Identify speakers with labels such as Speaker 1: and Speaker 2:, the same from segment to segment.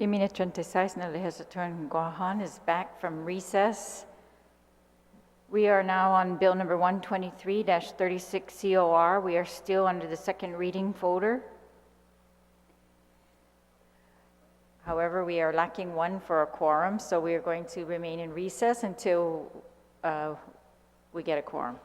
Speaker 1: Emine 36 na legislature Guam is back from recess. We are now on Bill number 123-36 COR. We are still under the second reading folder. However, we are lacking one for a quorum, so we are going to remain in recess until we get a quorum.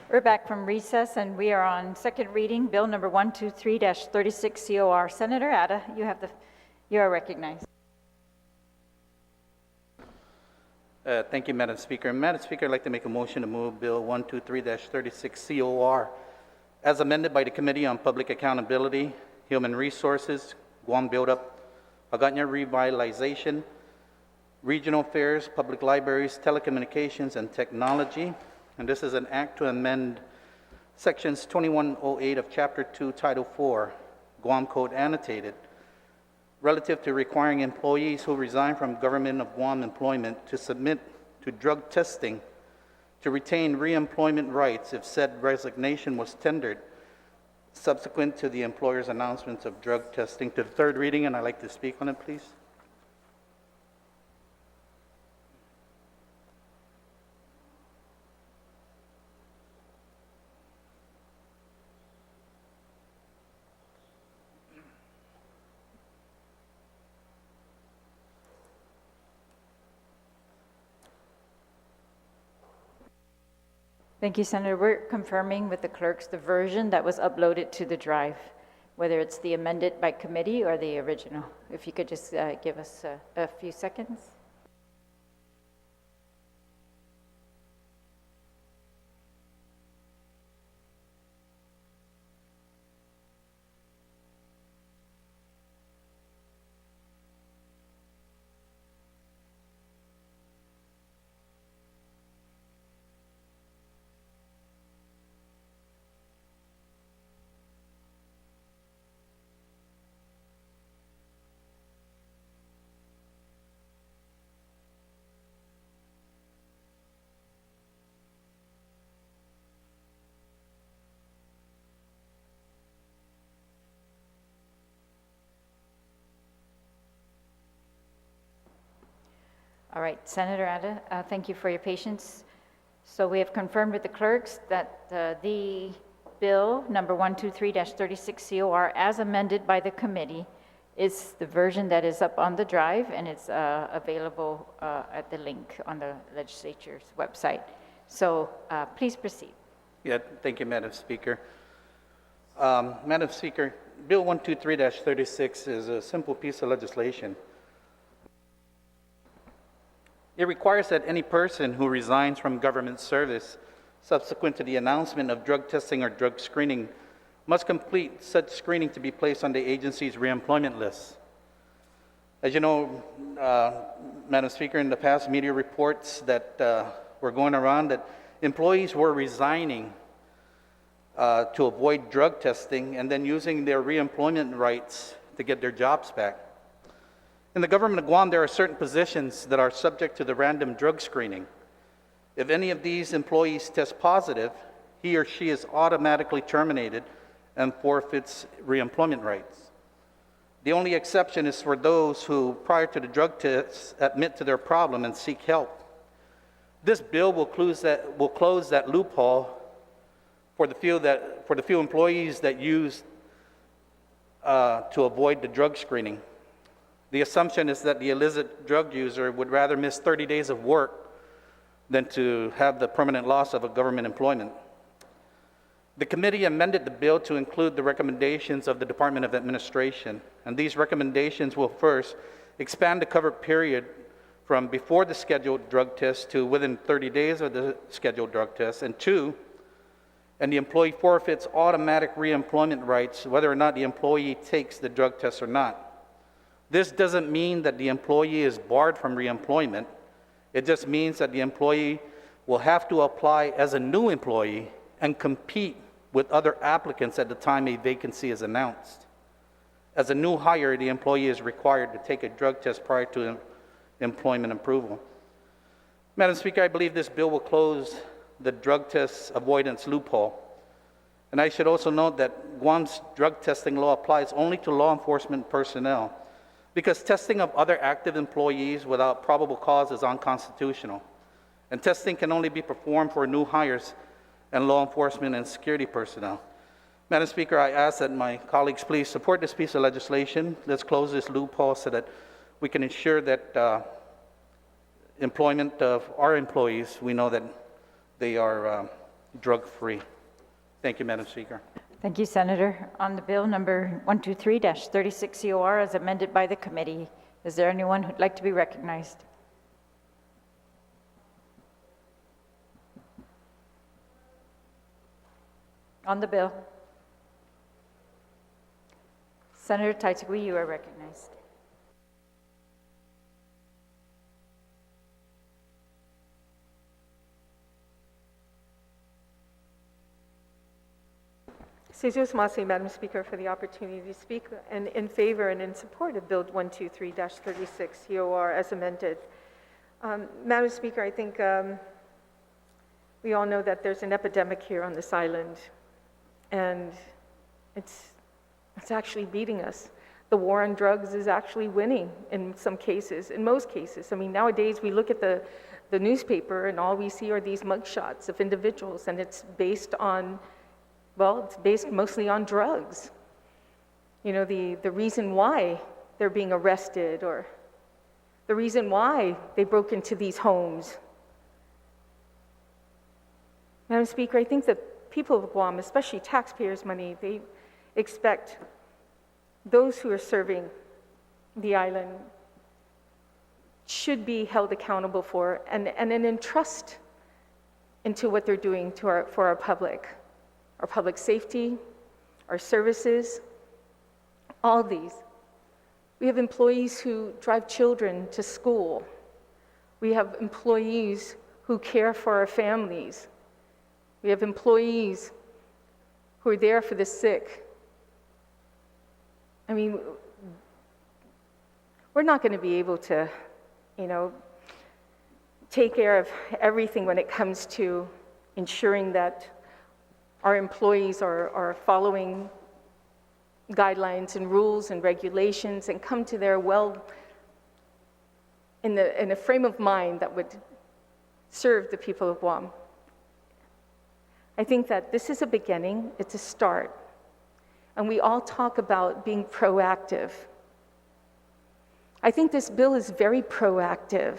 Speaker 1: We're back from recess, and we are on second reading, Bill number 123-36 COR. Senator Atta, you are recognized.
Speaker 2: Thank you, Madam Speaker. Madam Speaker, I'd like to make a motion to move Bill 123-36 COR as amended by the Committee on Public Accountability, Human Resources, Guam Buildup, Aganya Revitalization, Regional Affairs, Public Libraries, Telecommunications, and Technology. And this is an act to amend sections 2108 of Chapter 2, Title 4, Guam Code Annotated, relative to requiring employees who resign from Government of Guam employment to submit to drug testing to retain reemployment rights if said resignation was tendered subsequent to the employer's announcements of drug testing. To the third reading, and I'd like to speak on it, please.
Speaker 1: Thank you, Senator. We're confirming with the clerks the version that was uploaded to the drive, whether it's the amended by committee or the original. If you could just give us a few seconds. All right, Senator Atta, thank you for your patience. So we have confirmed with the clerks that the bill number 123-36 COR as amended by the committee It's the version that is up on the drive, and it's available at the link on the legislature's website. So please proceed.
Speaker 2: Yeah, thank you, Madam Speaker. Madam Speaker, Bill 123-36 is a simple piece of legislation. It requires that any person who resigns from government service subsequent to the announcement of drug testing or drug screening must complete such screening to be placed on the agency's reemployment list. As you know, Madam Speaker, in the past media reports that were going around that employees were resigning to avoid drug testing and then using their reemployment rights to get their jobs back. In the government of Guam, there are certain positions that are subject to the random drug screening. If any of these employees test positive, he or she is automatically terminated and forfeits reemployment rights. The only exception is for those who, prior to the drug tests, admit to their problem and seek help. This bill will close that loophole for the few employees that use to avoid the drug screening. The assumption is that the illicit drug user would rather miss 30 days of work than to have the permanent loss of a government employment. The committee amended the bill to include the recommendations of the Department of Administration, and these recommendations will first expand the cover period from before the scheduled drug test to within 30 days of the scheduled drug test, and two, and the employee forfeits automatic reemployment rights whether or not the employee takes the drug test or not. This doesn't mean that the employee is barred from reemployment. It just means that the employee will have to apply as a new employee and compete with other applicants at the time a vacancy is announced. As a new hire, the employee is required to take a drug test prior to employment approval. Madam Speaker, I believe this bill will close the drug test avoidance loophole. And I should also note that Guam's drug testing law applies only to law enforcement personnel, because testing of other active employees without probable cause is unconstitutional. And testing can only be performed for new hires and law enforcement and security personnel. Madam Speaker, I ask that my colleagues please support this piece of legislation. Let's close this loophole so that we can ensure that employment of our employees, we know that they are drug-free. Thank you, Madam Speaker.
Speaker 1: Thank you, Senator. On the bill number 123-36 COR as amended by the committee, is there anyone who'd like to be recognized? On the bill. Senator Taitagui, you are recognized.
Speaker 3: Sejos Masi, Madam Speaker, for the opportunity to speak in favor and in support of Bill 123-36 COR as amended. Madam Speaker, I think we all know that there's an epidemic here on this island, and it's actually beating us. The war on drugs is actually winning in some cases, in most cases. I mean, nowadays we look at the newspaper and all we see are these mugshots of individuals, and it's based on, well, it's based mostly on drugs. You know, the reason why they're being arrested, or the reason why they broke into these homes. Madam Speaker, I think the people of Guam, especially taxpayers' money, they expect those who are serving the island should be held accountable for and entrust into what they're doing for our public safety, our services, all these. We have employees who drive children to school. We have employees who care for our families. We have employees who are there for the sick. I mean, we're not going to be able to, take care of everything when it comes to ensuring that our employees are following guidelines and rules and regulations and come to their in a frame of mind that would serve the people of Guam. I think that this is a beginning, it's a start. And we all talk about being proactive. I think this bill is very proactive.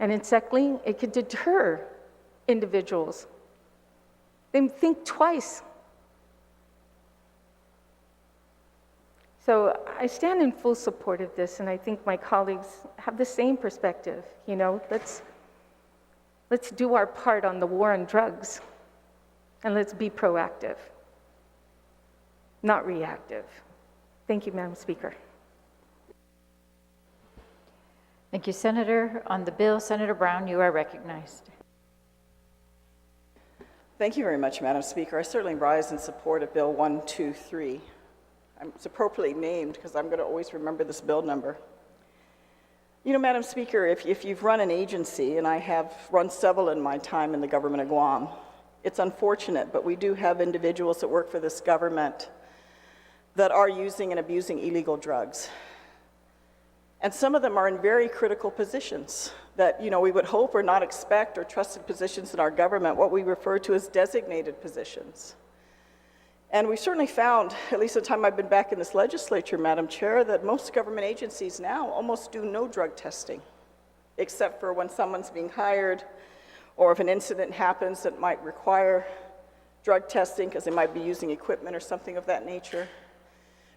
Speaker 3: And in secondly, it could deter individuals. They think twice. So I stand in full support of this, and I think my colleagues have the same perspective. You know, let's do our part on the war on drugs, and let's be proactive, not reactive. Thank you, Madam Speaker.
Speaker 1: Thank you, Senator. On the bill, Senator Brown, you are recognized.
Speaker 4: Thank you very much, Madam Speaker. I certainly rise in support of Bill 123. It's appropriately named because I'm going to always remember this bill number. You know, Madam Speaker, if you've run an agency, and I have run several in my time in the government of Guam, it's unfortunate, but we do have individuals that work for this government that are using and abusing illegal drugs. And some of them are in very critical positions that, you know, we would hope or not expect, or trusted positions in our government, what we refer to as designated positions. And we certainly found, at least the time I've been back in this legislature, Madam Chair, that most government agencies now almost do no drug testing, except for when someone's being hired, or if an incident happens that might require drug testing because they might be using equipment or something of that nature.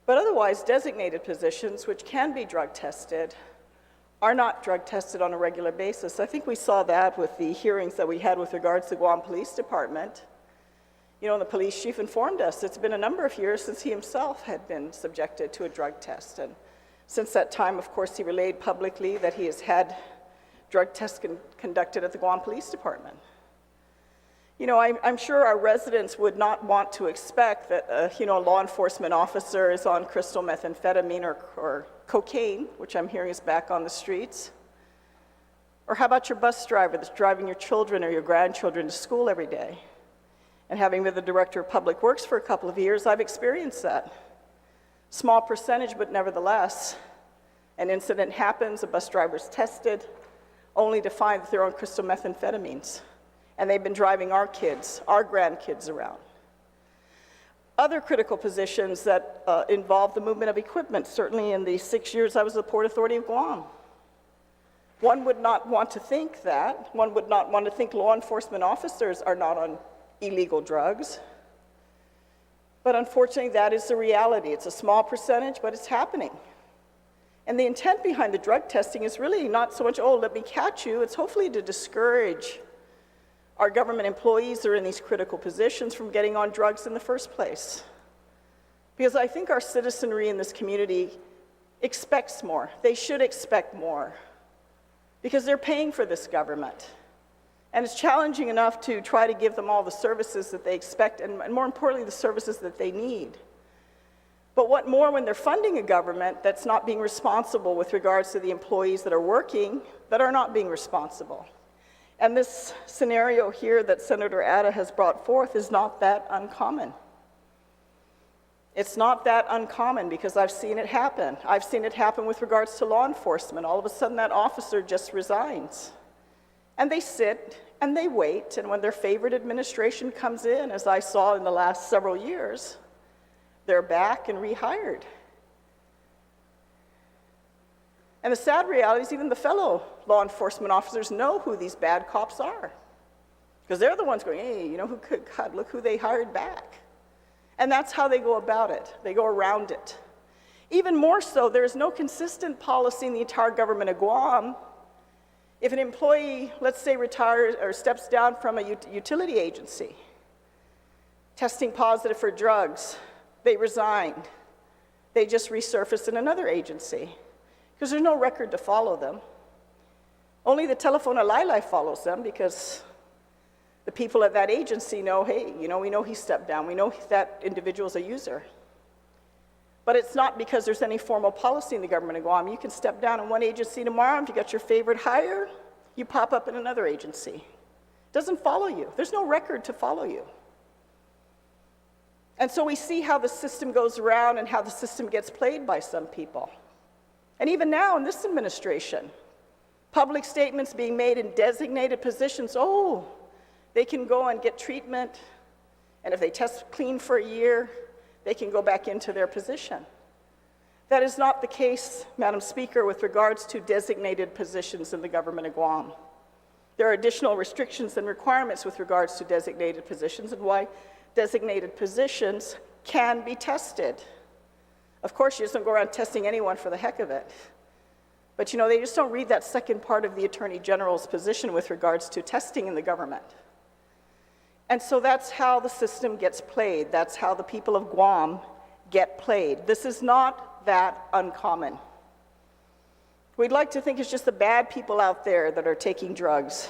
Speaker 4: But otherwise, designated positions, which can be drug tested, are not drug tested on a regular basis. I think we saw that with the hearings that we had with regards to the Guam Police Department. You know, the police chief informed us it's been a number of years since he himself had been subjected to a drug test. And since that time, of course, he relayed publicly that he has had drug tests conducted at the Guam Police Department. You know, I'm sure our residents would not want to expect that, you know, a law enforcement officer is on crystal methamphetamine or cocaine, which I'm hearing is back on the streets. Or how about your bus driver that's driving your children or your grandchildren to school every day? And having been the director of public works for a couple of years, I've experienced that. Small percentage, but nevertheless, an incident happens, a bus driver's tested, only to find that they're on crystal methamphetamines. And they've been driving our kids, our grandkids around. Other critical positions that involve the movement of equipment, certainly in the 6 years I was the Port Authority of Guam. One would not want to think that. One would not want to think law enforcement officers are not on illegal drugs. But unfortunately, that is the reality. It's a small percentage, but it's happening. And the intent behind the drug testing is really not so much, oh, let me catch you. It's hopefully to discourage our government employees that are in these critical positions from getting on drugs in the first place. Because I think our citizenry in this community expects more. They should expect more. Because they're paying for this government. And it's challenging enough to try to give them all the services that they expect, and more importantly, the services that they need. But what more when they're funding a government that's not being responsible with regards to the employees that are working, that are not being responsible. And this scenario here that Senator Atta has brought forth is not that uncommon. It's not that uncommon because I've seen it happen. I've seen it happen with regards to law enforcement. All of a sudden that officer just resigns. And they sit and they wait, and when their favorite administration comes in, as I saw in the last several years, they're back and rehired. And the sad reality is even the fellow law enforcement officers know who these bad cops are. Because they're the ones going, hey, you know, God, look who they hired back. And that's how they go about it. They go around it. Even more so, there is no consistent policy in the entire government of Guam. If an employee, let's say, retires or steps down from a utility agency, testing positive for drugs, they resigned. They just resurface in another agency. Because there's no record to follow them. Only the telephone alili follows them because the people at that agency know, hey, you know, we know he stepped down. We know that individual's a user. But it's not because there's any formal policy in the government of Guam. You can step down in one agency tomorrow. If you got your favorite hire, you pop up in another agency. It doesn't follow you. There's no record to follow you. And so we see how the system goes around and how the system gets played by some people. And even now in this administration, public statements being made in designated positions, oh, they can go and get treatment, and if they test clean for a year, they can go back into their position. That is not the case, Madam Speaker, with regards to designated positions in the government of Guam. There are additional restrictions and requirements with regards to designated positions and why designated positions can be tested. Of course, you just don't go around testing anyone for the heck of it. But you know, they just don't read that second part of the Attorney General's position with regards to testing in the government. And so that's how the system gets played. That's how the people of Guam get played. This is not that uncommon. We'd like to think it's just the bad people out there that are taking drugs,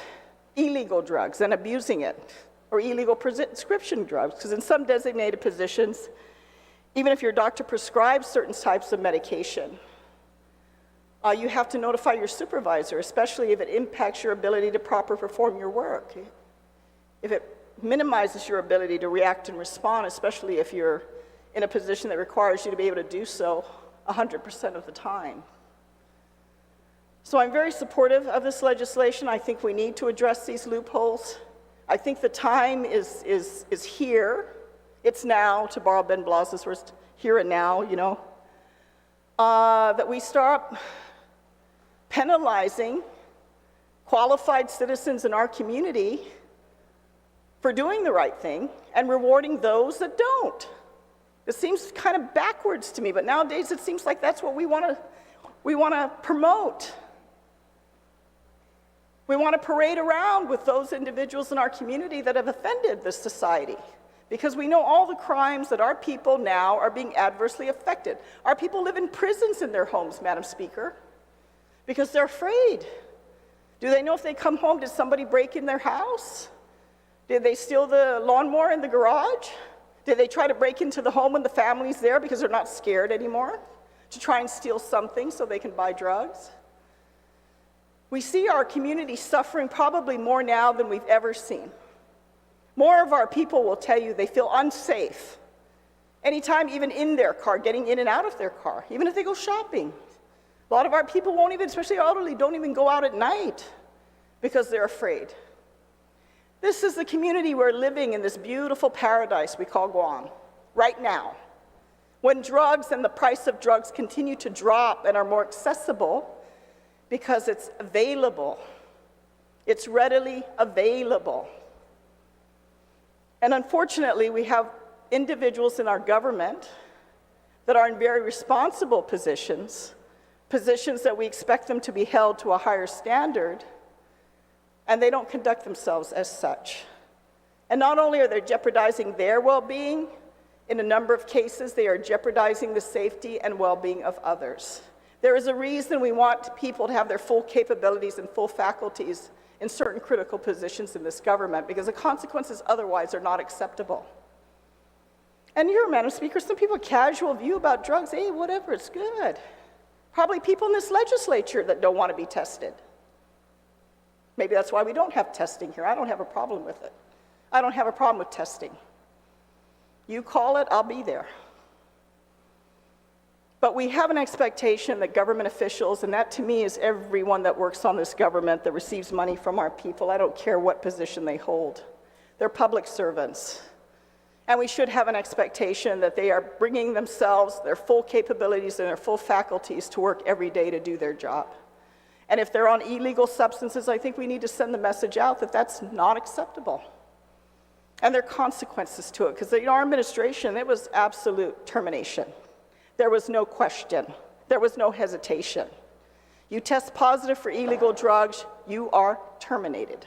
Speaker 4: illegal drugs, and abusing it, or illegal prescription drugs, because in some designated positions, even if your doctor prescribes certain types of medication, you have to notify your supervisor, especially if it impacts your ability to properly perform your work. If it minimizes your ability to react and respond, especially if you're in a position that requires you to be able to do so 100% of the time. So I'm very supportive of this legislation. I think we need to address these loopholes. I think the time is here. It's now, to borrow Ben Blas's words, here and now, you know, that we start penalizing qualified citizens in our community for doing the right thing and rewarding those that don't. It seems kind of backwards to me, but nowadays it seems like that's what we want to promote. We want to parade around with those individuals in our community that have offended this society, because we know all the crimes that our people now are being adversely affected. Our people live in prisons in their homes, Madam Speaker, because they're afraid. Do they know if they come home, did somebody break in their house? Did they steal the lawnmower in the garage? Did they try to break into the home when the family's there because they're not scared anymore to try and steal something so they can buy drugs? We see our community suffering probably more now than we've ever seen. More of our people will tell you they feel unsafe anytime, even in their car, getting in and out of their car, even if they go shopping. A lot of our people won't even, especially elderly, don't even go out at night because they're afraid. This is the community we're living in, this beautiful paradise we call Guam, right now. When drugs and the price of drugs continue to drop and are more accessible because it's available. It's readily available. And unfortunately, we have individuals in our government that are in very responsible positions, positions that we expect them to be held to a higher standard, and they don't conduct themselves as such. And not only are they jeopardizing their well-being, in a number of cases, they are jeopardizing the safety and well-being of others. There is a reason we want people to have their full capabilities and full faculties in certain critical positions in this government, because the consequences otherwise are not acceptable. And here, Madam Speaker, some people have a casual view about drugs. Hey, whatever, it's good. Probably people in this legislature that don't want to be tested. Maybe that's why we don't have testing here. I don't have a problem with it. I don't have a problem with testing. You call it, I'll be there. But we have an expectation that government officials, and that to me is everyone that works on this government that receives money from our people, I don't care what position they hold. They're public servants. And we should have an expectation that they are bringing themselves, their full capabilities and their full faculties to work every day to do their job. And if they're on illegal substances, I think we need to send the message out that that's not acceptable. And there are consequences to it, because in our administration, it was absolute termination. There was no question. There was no hesitation. You test positive for illegal drugs, you are terminated.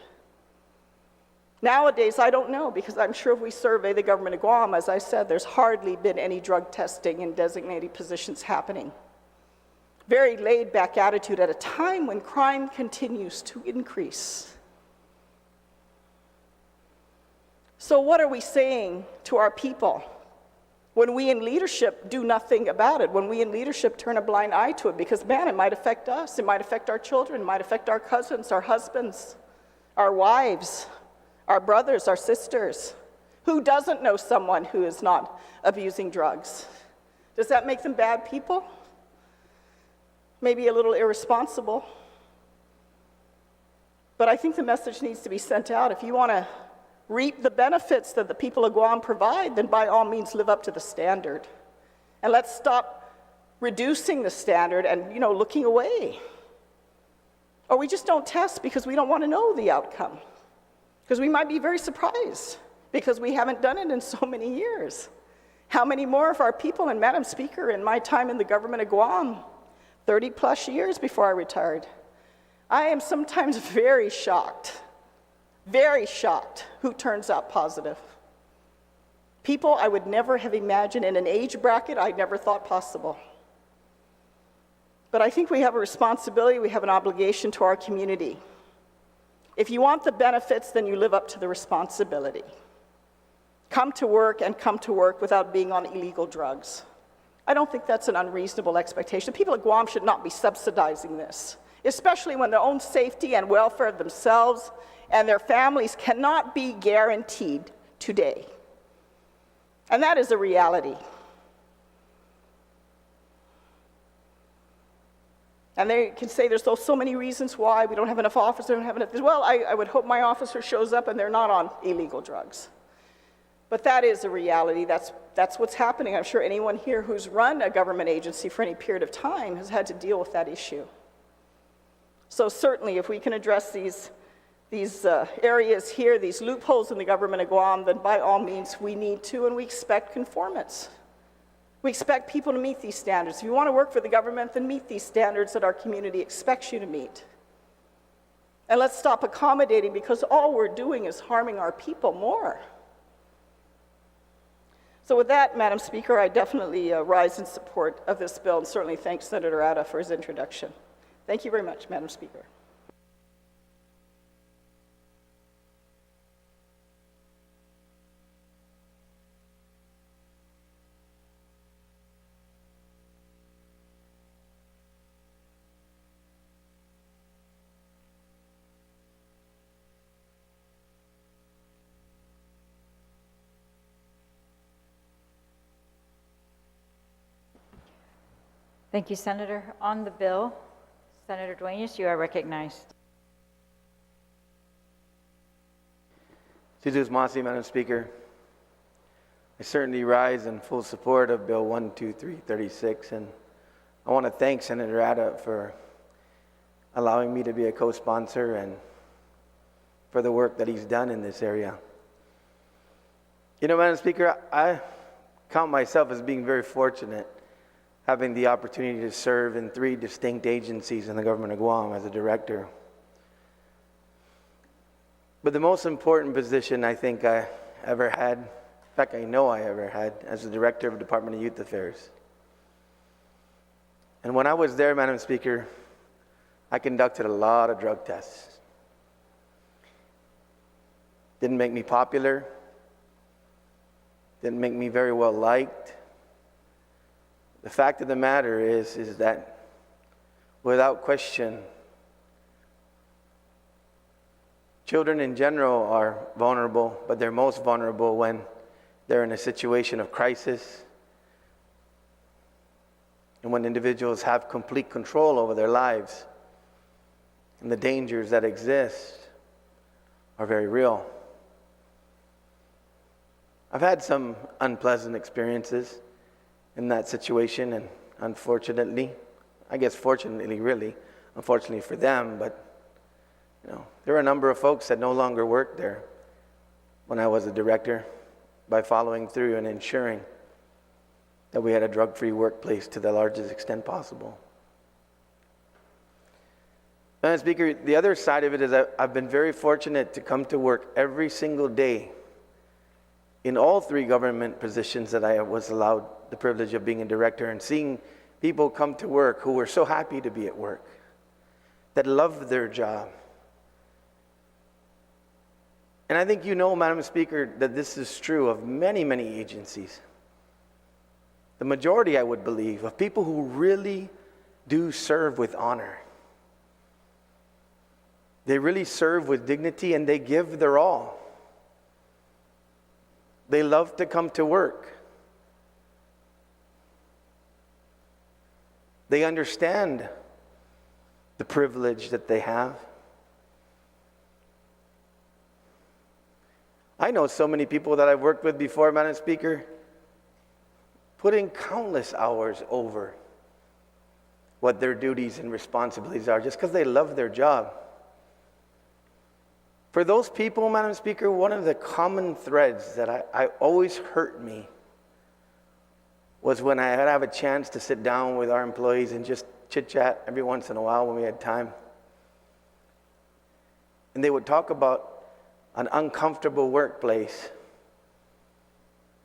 Speaker 4: Nowadays, I don't know, because I'm sure if we survey the government of Guam, as I said, there's hardly been any drug testing in designated positions happening. Very laid-back attitude at a time when crime continues to increase. So what are we saying to our people when we in leadership do nothing about it, when we in leadership turn a blind eye to it? Because, man, it might affect us, it might affect our children, it might affect our cousins, our husbands, our wives, our brothers, our sisters. Who doesn't know someone who is not abusing drugs? Does that make them bad people? Maybe a little irresponsible. But I think the message needs to be sent out. If you want to reap the benefits that the people of Guam provide, then by all means live up to the standard. And let's stop reducing the standard and, looking away. Or we just don't test because we don't want to know the outcome. Because we might be very surprised because we haven't done it in so many years. How many more of our people, and Madam Speaker, in my time in the government of Guam, 30 plus years before I retired, I am sometimes very shocked who turns out positive. People I would never have imagined in an age bracket I never thought possible. But I think we have a responsibility, we have an obligation to our community. If you want the benefits, then you live up to the responsibility. Come to work and come to work without being on illegal drugs. I don't think that's an unreasonable expectation. People at Guam should not be subsidizing this, especially when their own safety and welfare of themselves and their families cannot be guaranteed today. And that is a reality. And they can say there's so many reasons why we don't have enough officers, don't have enough. Well, I would hope my officer shows up and they're not on illegal drugs. But that is a reality. That's what's happening. I'm sure anyone here who's run a government agency for any period of time has had to deal with that issue. So certainly, if we can address these areas here, these loopholes in the government of Guam, then by all means we need to, and we expect conformance. We expect people to meet these standards. If you want to work for the government, then meet these standards that our community expects you to meet. And let's stop accommodating, because all we're doing is harming our people more. So with that, Madam Speaker, I definitely rise in support of this bill, and certainly thank Senator Atta for his introduction. Thank you very much, Madam Speaker.
Speaker 1: Thank you, Senator. On the bill, Senator Dueñas, you are recognized.
Speaker 5: Madam Speaker. I certainly rise in full support of Bill 12336, and I want to thank Senator Atta for allowing me to be a co-sponsor and for the work that he's done in this area. Madam Speaker, I count myself as being very fortunate having the opportunity to serve in 3 distinct agencies in the government of Guam as a director. But the most important position I think I ever had, in fact I know I ever had, as the director of the Department of Youth Affairs. And when I was there, Madam Speaker, I conducted a lot of drug tests. Didn't make me popular, didn't make me very well liked. The fact of the matter is that without question, children in general are vulnerable, but they're most vulnerable when they're in a situation of crisis and when individuals have complete control over their lives, and the dangers that exist are very real. I've had some unpleasant experiences in that situation, and unfortunately, I guess fortunately really, unfortunately for them, but there are a number of folks that no longer work there when I was a director by following through and ensuring that we had a drug-free workplace to the largest extent possible. Madam Speaker, the other side of it is that I've been very fortunate to come to work every single day in all 3 government positions that I was allowed the privilege of being a director, and seeing people come to work who were so happy to be at work, that love their job. And I think Madam Speaker, that this is true of many, many agencies. The majority, I would believe, of people who really do serve with honor. They really serve with dignity, and they give their all. They love to come to work. They understand the privilege that they have. I know so many people that I've worked with before, Madam Speaker, putting countless hours over what their duties and responsibilities are just because they love their job. For those people, Madam Speaker, one of the common threads that I always hurt me was when I had to have a chance to sit down with our employees and just chit-chat every once in a while when we had time. And they would talk about an uncomfortable workplace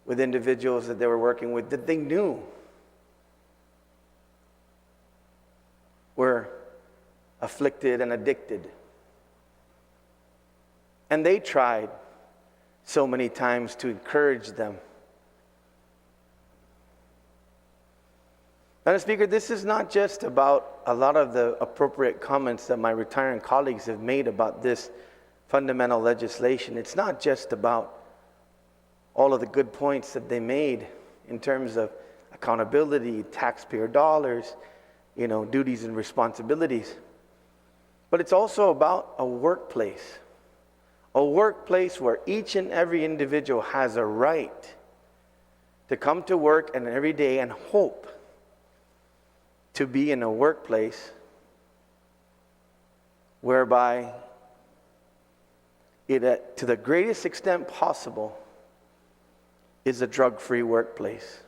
Speaker 5: with individuals that they were working with that they knew were afflicted and addicted. And they tried so many times to encourage them. Madam Speaker, this is not just about a lot of the appropriate comments that my retiring colleagues have made about this fundamental legislation. It's not just about all of the good points that they made in terms of accountability, taxpayer dollars, duties and responsibilities. But it's also about a workplace where each and every individual has a right to come to work and every day and hope to be in a workplace whereby it, to the greatest extent possible, is a drug-free workplace.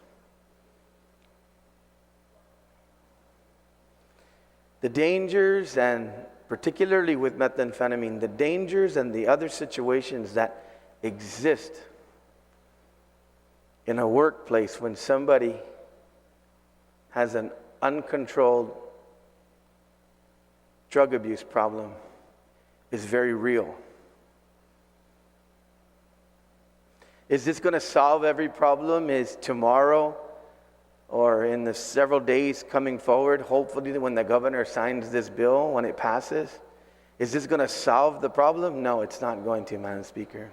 Speaker 5: The dangers, and particularly with methamphetamine, the dangers and the other situations that exist in a workplace when somebody has an uncontrolled drug abuse problem is very real. Is this going to solve every problem? Is tomorrow or in the several days coming forward, hopefully when the governor signs this bill, when it passes, is this going to solve the problem? No, it's not going to, Madam Speaker.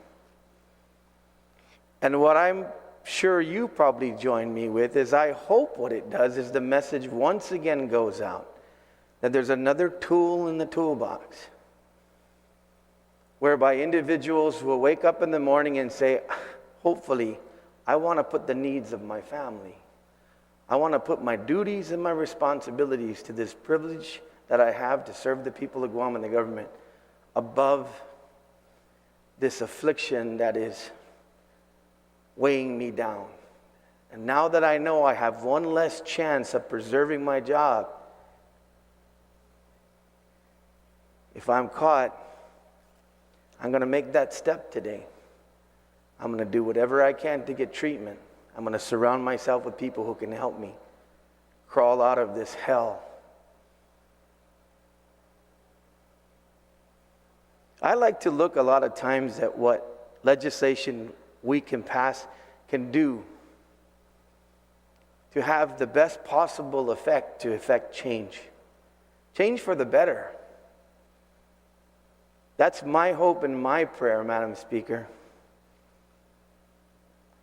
Speaker 5: And what I'm sure you probably join me with is I hope what it does is the message once again goes out that there's another tool in the toolbox whereby individuals will wake up in the morning and say, hopefully, I want to put the needs of my family, I want to put my duties and my responsibilities to this privilege that I have to serve the people of Guam and the government above this affliction that is weighing me down. And now that I know I have one less chance of preserving my job, if I'm caught, I'm going to make that step today. I'm going to do whatever I can to get treatment. I'm going to surround myself with people who can help me crawl out of this hell. I like to look a lot of times at what legislation we can pass can do to have the best possible effect to effect change. Change for the better. That's my hope and my prayer, Madam Speaker.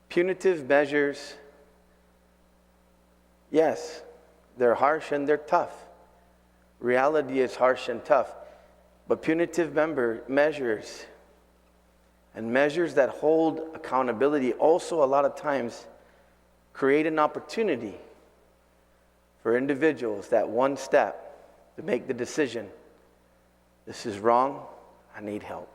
Speaker 5: Punitive measures, yes, they're harsh and they're tough. Reality is harsh and tough. But punitive measures and measures that hold accountability also a lot of times create an opportunity for individuals that one step to make the decision, this is wrong, I need help.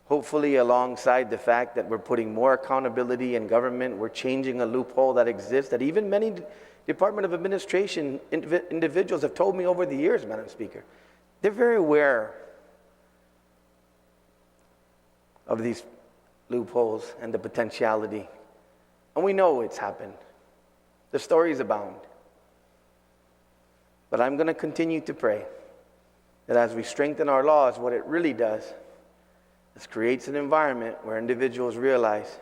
Speaker 5: Hopefully, alongside the fact that we're putting more accountability in government, we're changing a loophole that exists, that even many Department of Administration individuals have told me over the years, Madam Speaker. They're very aware of these loopholes and the potentiality. And we know it's happened. The stories abound. But I'm going to continue to pray that as we strengthen our laws, what it really does is creates an environment where individuals realize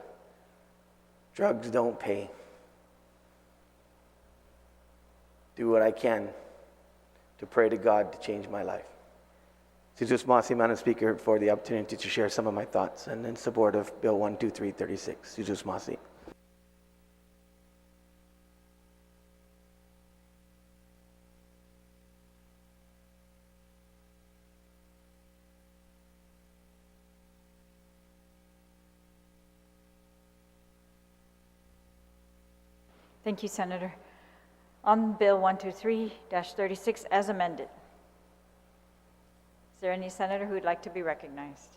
Speaker 5: drugs don't pay. Do what I can to pray to God to change my life. Jesus Masi, Madam Speaker, for the opportunity to share some of my thoughts and in support of Bill 12336. Jesus Masi.
Speaker 1: Thank you, Senator. On Bill 123-36 as amended. Is there any senator who would like to be recognized?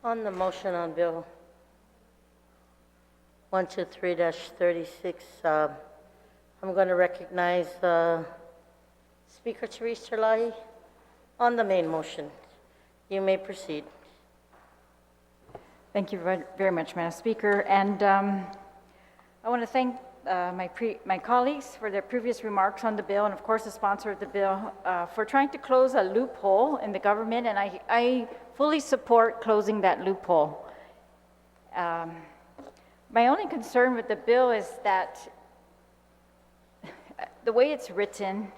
Speaker 6: On the motion on Bill 123-36, I'm going to recognize Speaker Therese Terlahi on the main motion. You may proceed.
Speaker 1: Thank you very much, Madam Speaker. And I want to thank my colleagues for their previous remarks on the bill, and of course the sponsor of the bill, for trying to close a loophole in the government, and I fully support closing that loophole. My only concern with the bill is that the way it's written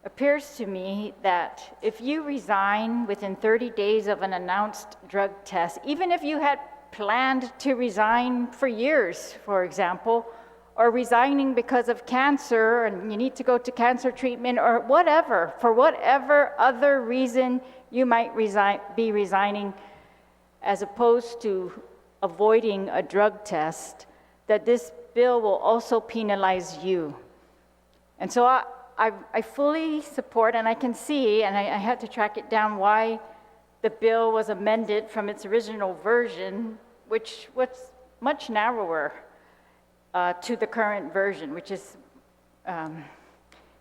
Speaker 1: appears to me that if you resign within 30 days of an announced drug test, even if you had planned to resign for years, for example, or resigning because of cancer and you need to go to cancer treatment or whatever, for whatever other reason you might be resigning, as opposed to avoiding a drug test, that this bill will also penalize you. And so I fully support, and I can see, and I had to track it down, why the bill was amended from its original version, which was much narrower, to the current version, which is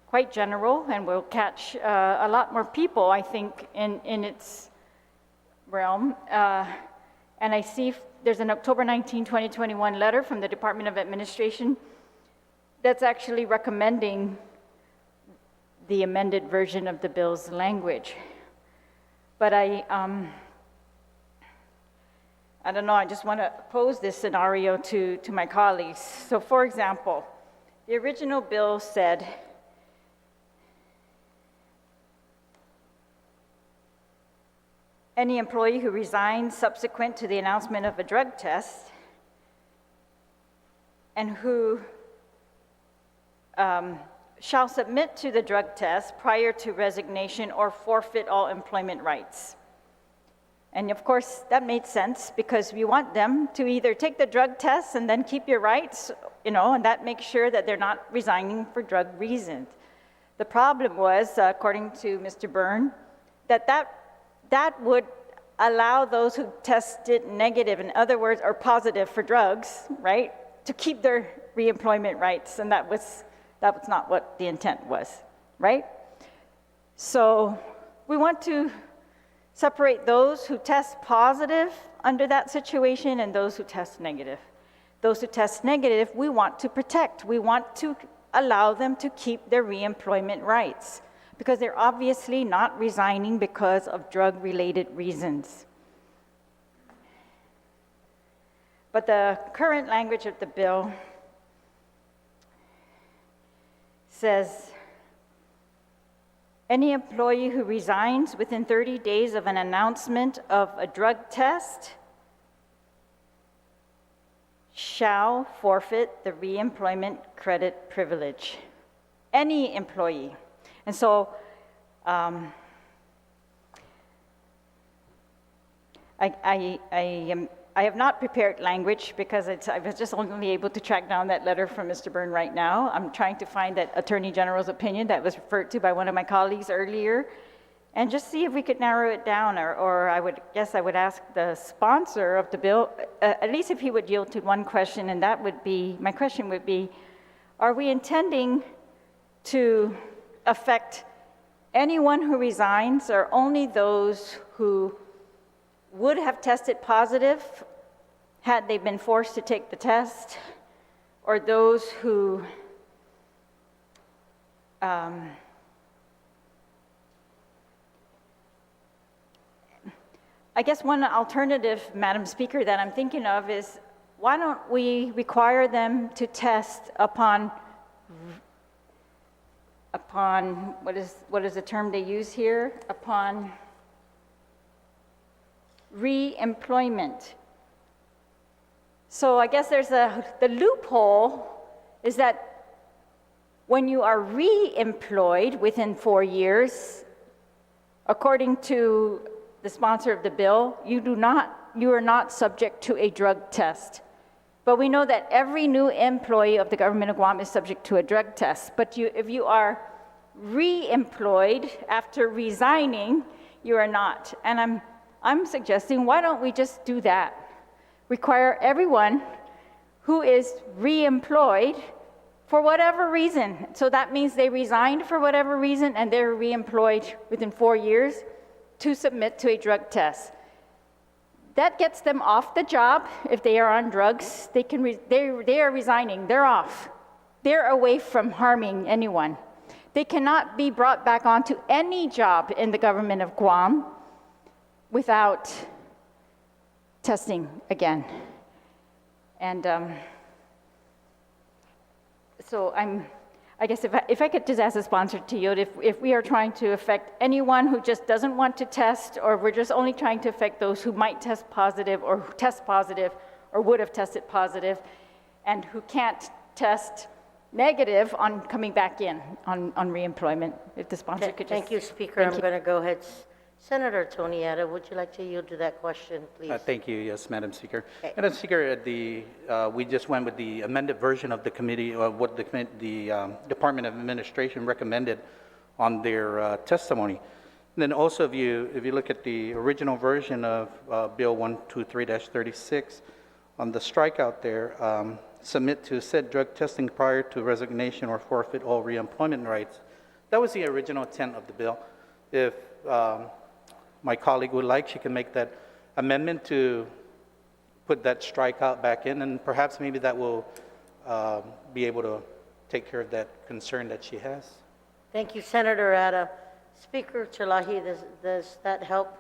Speaker 1: quite general and will catch a lot more people, I think, in its realm. And I see there's an October 19, 2021 letter from the Department of Administration that's actually recommending the amended version of the bill's language. But I don't know, I just want to pose this scenario to my colleagues. So for example, the original bill said, any employee who resigns subsequent to the announcement of a drug test and who shall submit to the drug test prior to resignation or forfeit all employment rights. And of course, that made sense because we want them to either take the drug test and then keep your rights, and that makes sure that they're not resigning for drug reasons. The problem was, according to Mr. Byrne, that would allow those who tested negative, in other words, or positive for drugs, right, to keep their reemployment rights, and that was not what the intent was, right? So we want to separate those who test positive under that situation and those who test negative. Those who test negative, we want to protect. We want to allow them to keep their reemployment rights because they're obviously not resigning because of drug-related reasons. But the current language of the bill says, any employee who resigns within 30 days of an announcement of a drug test shall forfeit the reemployment credit privilege. Any employee. And so I have not prepared language because I was just only able to track down that letter from Mr. Byrne right now. I'm trying to find that Attorney General's opinion that was referred to by one of my colleagues earlier and just see if we could narrow it down, or I would ask the sponsor of the bill, at least if he would yield to one question, and that would be, my question would be, are we intending to affect anyone who resigns or only those who would have tested positive had they been forced to take the test, or those who I guess one alternative, Madam Speaker, that I'm thinking of is, why don't we require them to test upon what is the term they use here? Upon re-employment. So I guess there's the loophole is that when you are re-employed within 4 years, according to the sponsor of the bill, you are not subject to a drug test. But we know that every new employee of the government of Guam is subject to a drug test. But if you are re-employed after resigning, you are not. And I'm suggesting, why don't we just do that? Require everyone who is re-employed for whatever reason. So that means they resigned for whatever reason and they're re-employed within 4 years to submit to a drug test. That gets them off the job. If they are on drugs, they are resigning, they're off. They're away from harming anyone. They cannot be brought back onto any job in the government of Guam without testing again. And so I guess if I could just ask the sponsor to yield, if we are trying to affect anyone who just doesn't want to test, or we're just only trying to affect those who might test positive or who test positive or would have tested positive and who can't test negative on coming back in on reemployment, if the sponsor could just...
Speaker 6: Thank you, Speaker. I'm going to go ahead. Senator Tony Atta, would you like to yield to that question, please?
Speaker 2: Thank you, yes, Madam Speaker.
Speaker 6: Okay.
Speaker 2: Madam Speaker, we just went with the amended version of the committee, what the Department of Administration recommended on their testimony. And then also, if you look at the original version of Bill 123-36, on the strikeout there, submit to said drug testing prior to resignation or forfeit all reemployment rights. That was the original intent of the bill. If my colleague would like, she can make that amendment to put that strikeout back in, and perhaps maybe that will be able to take care of that concern that she has.
Speaker 6: Thank you, Senator Atta. Speaker Chalahi, does that help?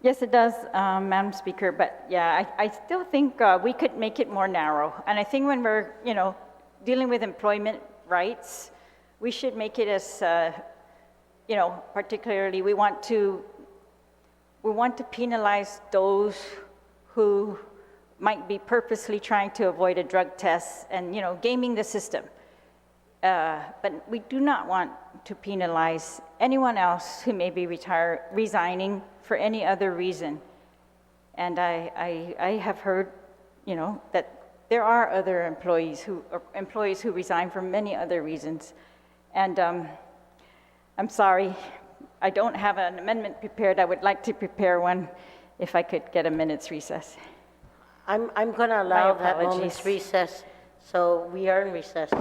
Speaker 1: Yes, it does, Madam Speaker, but yeah, I still think we could make it more narrow. And I think when we're, dealing with employment rights, we should make it as, particularly we want to penalize those who might be purposely trying to avoid a drug test and, gaming the system. But we do not want to penalize anyone else who may be resigning for any other reason. And I have heard, that there are other employees who resign for many other reasons. And I'm sorry, I don't have an amendment prepared. I would like to prepare one if I could get a minute's recess.
Speaker 6: I'm going to allow
Speaker 1: My
Speaker 6: that
Speaker 1: apologies.
Speaker 6: moment's recess, so we are in recess.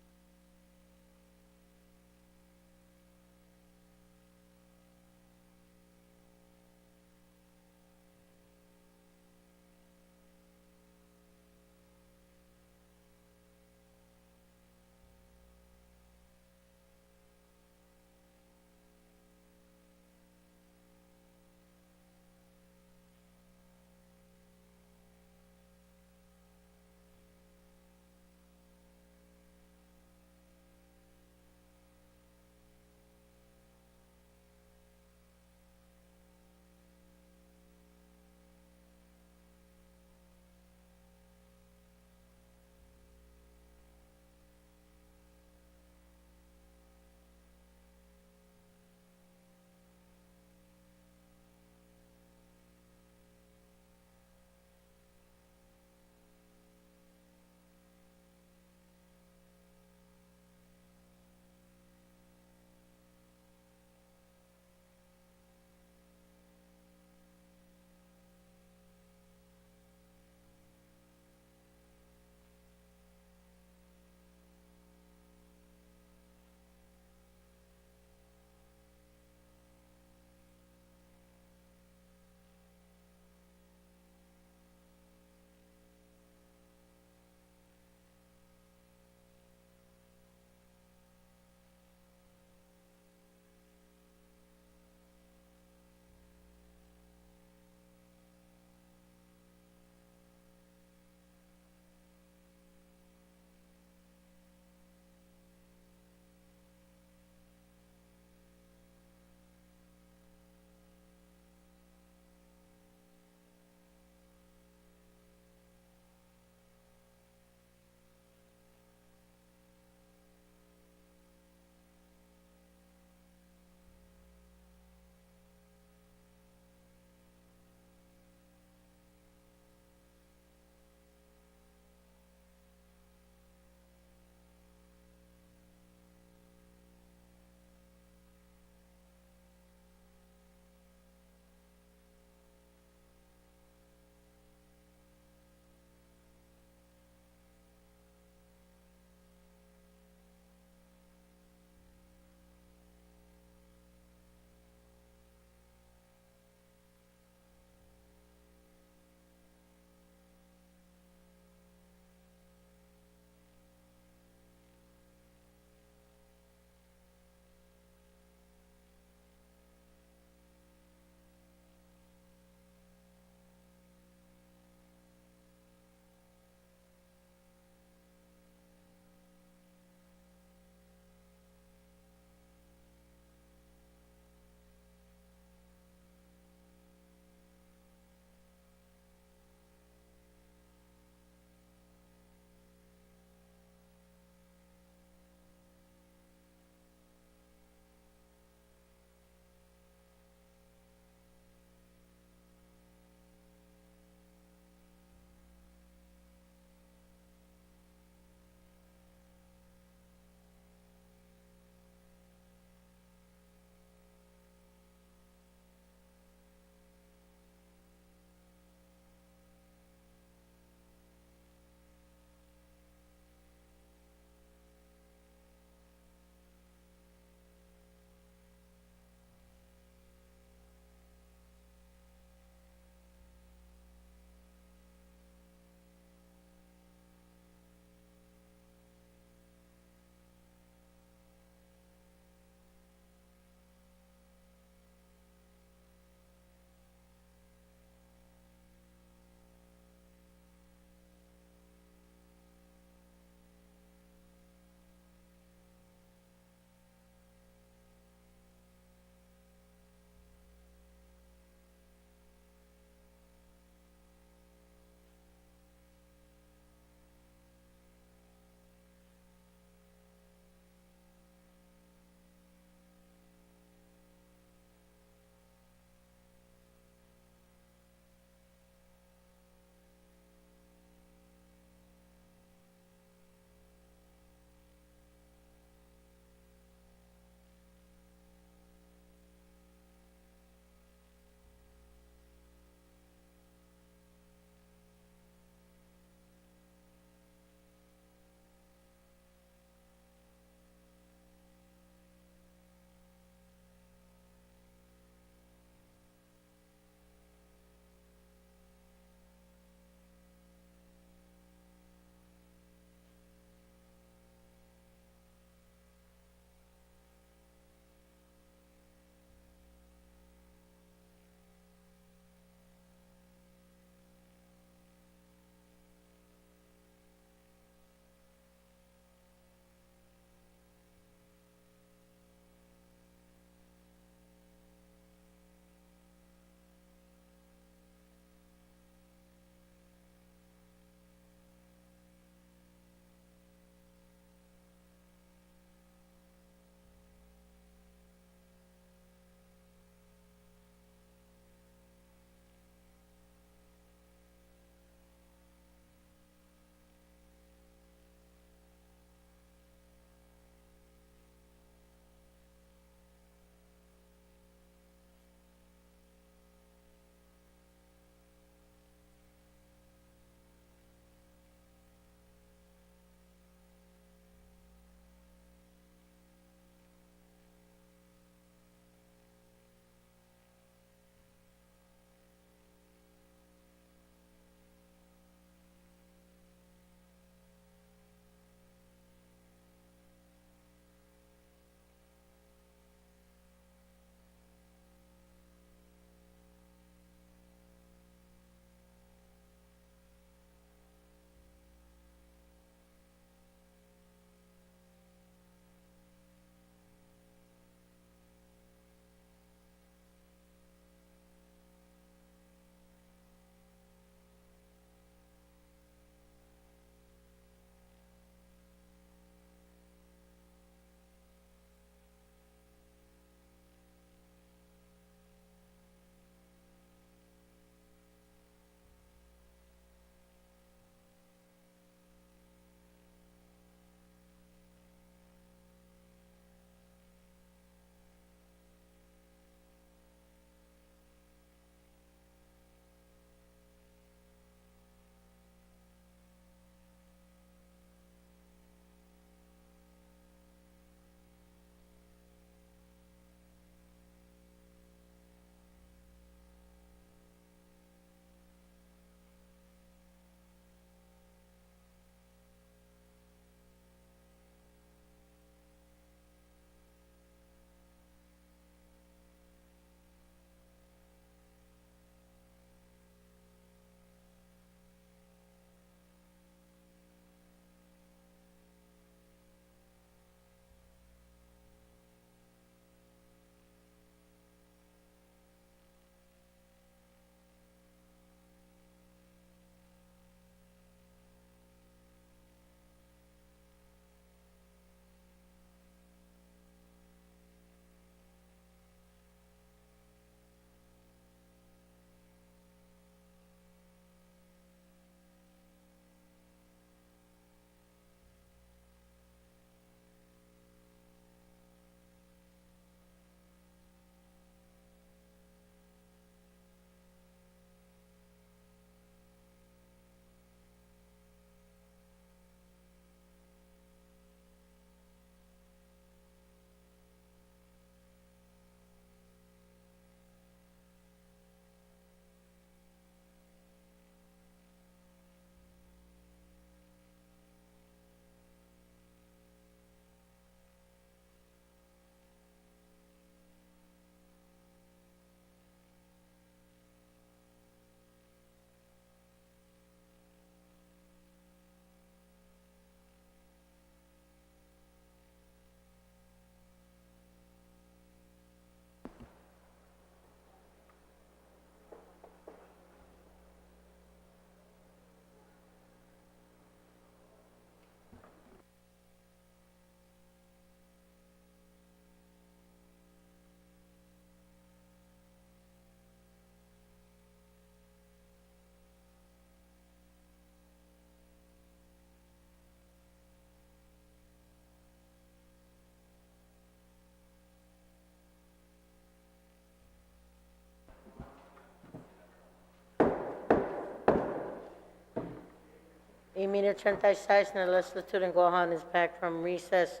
Speaker 6: Emilio 36, na legislature in Guam is back from recess.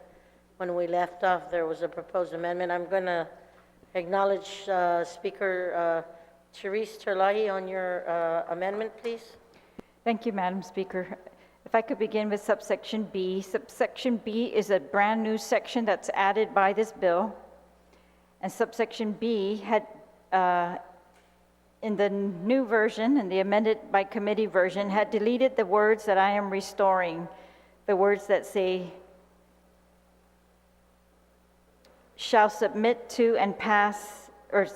Speaker 6: When we left off, there was a proposed amendment. I'm going to acknowledge Speaker Therese Terlahi on your amendment, please.
Speaker 1: Thank you, Madam Speaker. If I could begin with subsection B. Subsection B is a brand-new section that's added by this bill. And subsection B had, in the new version, in the amended by committee version, had deleted the words that I am restoring, the words that say, shall submit to and pass, or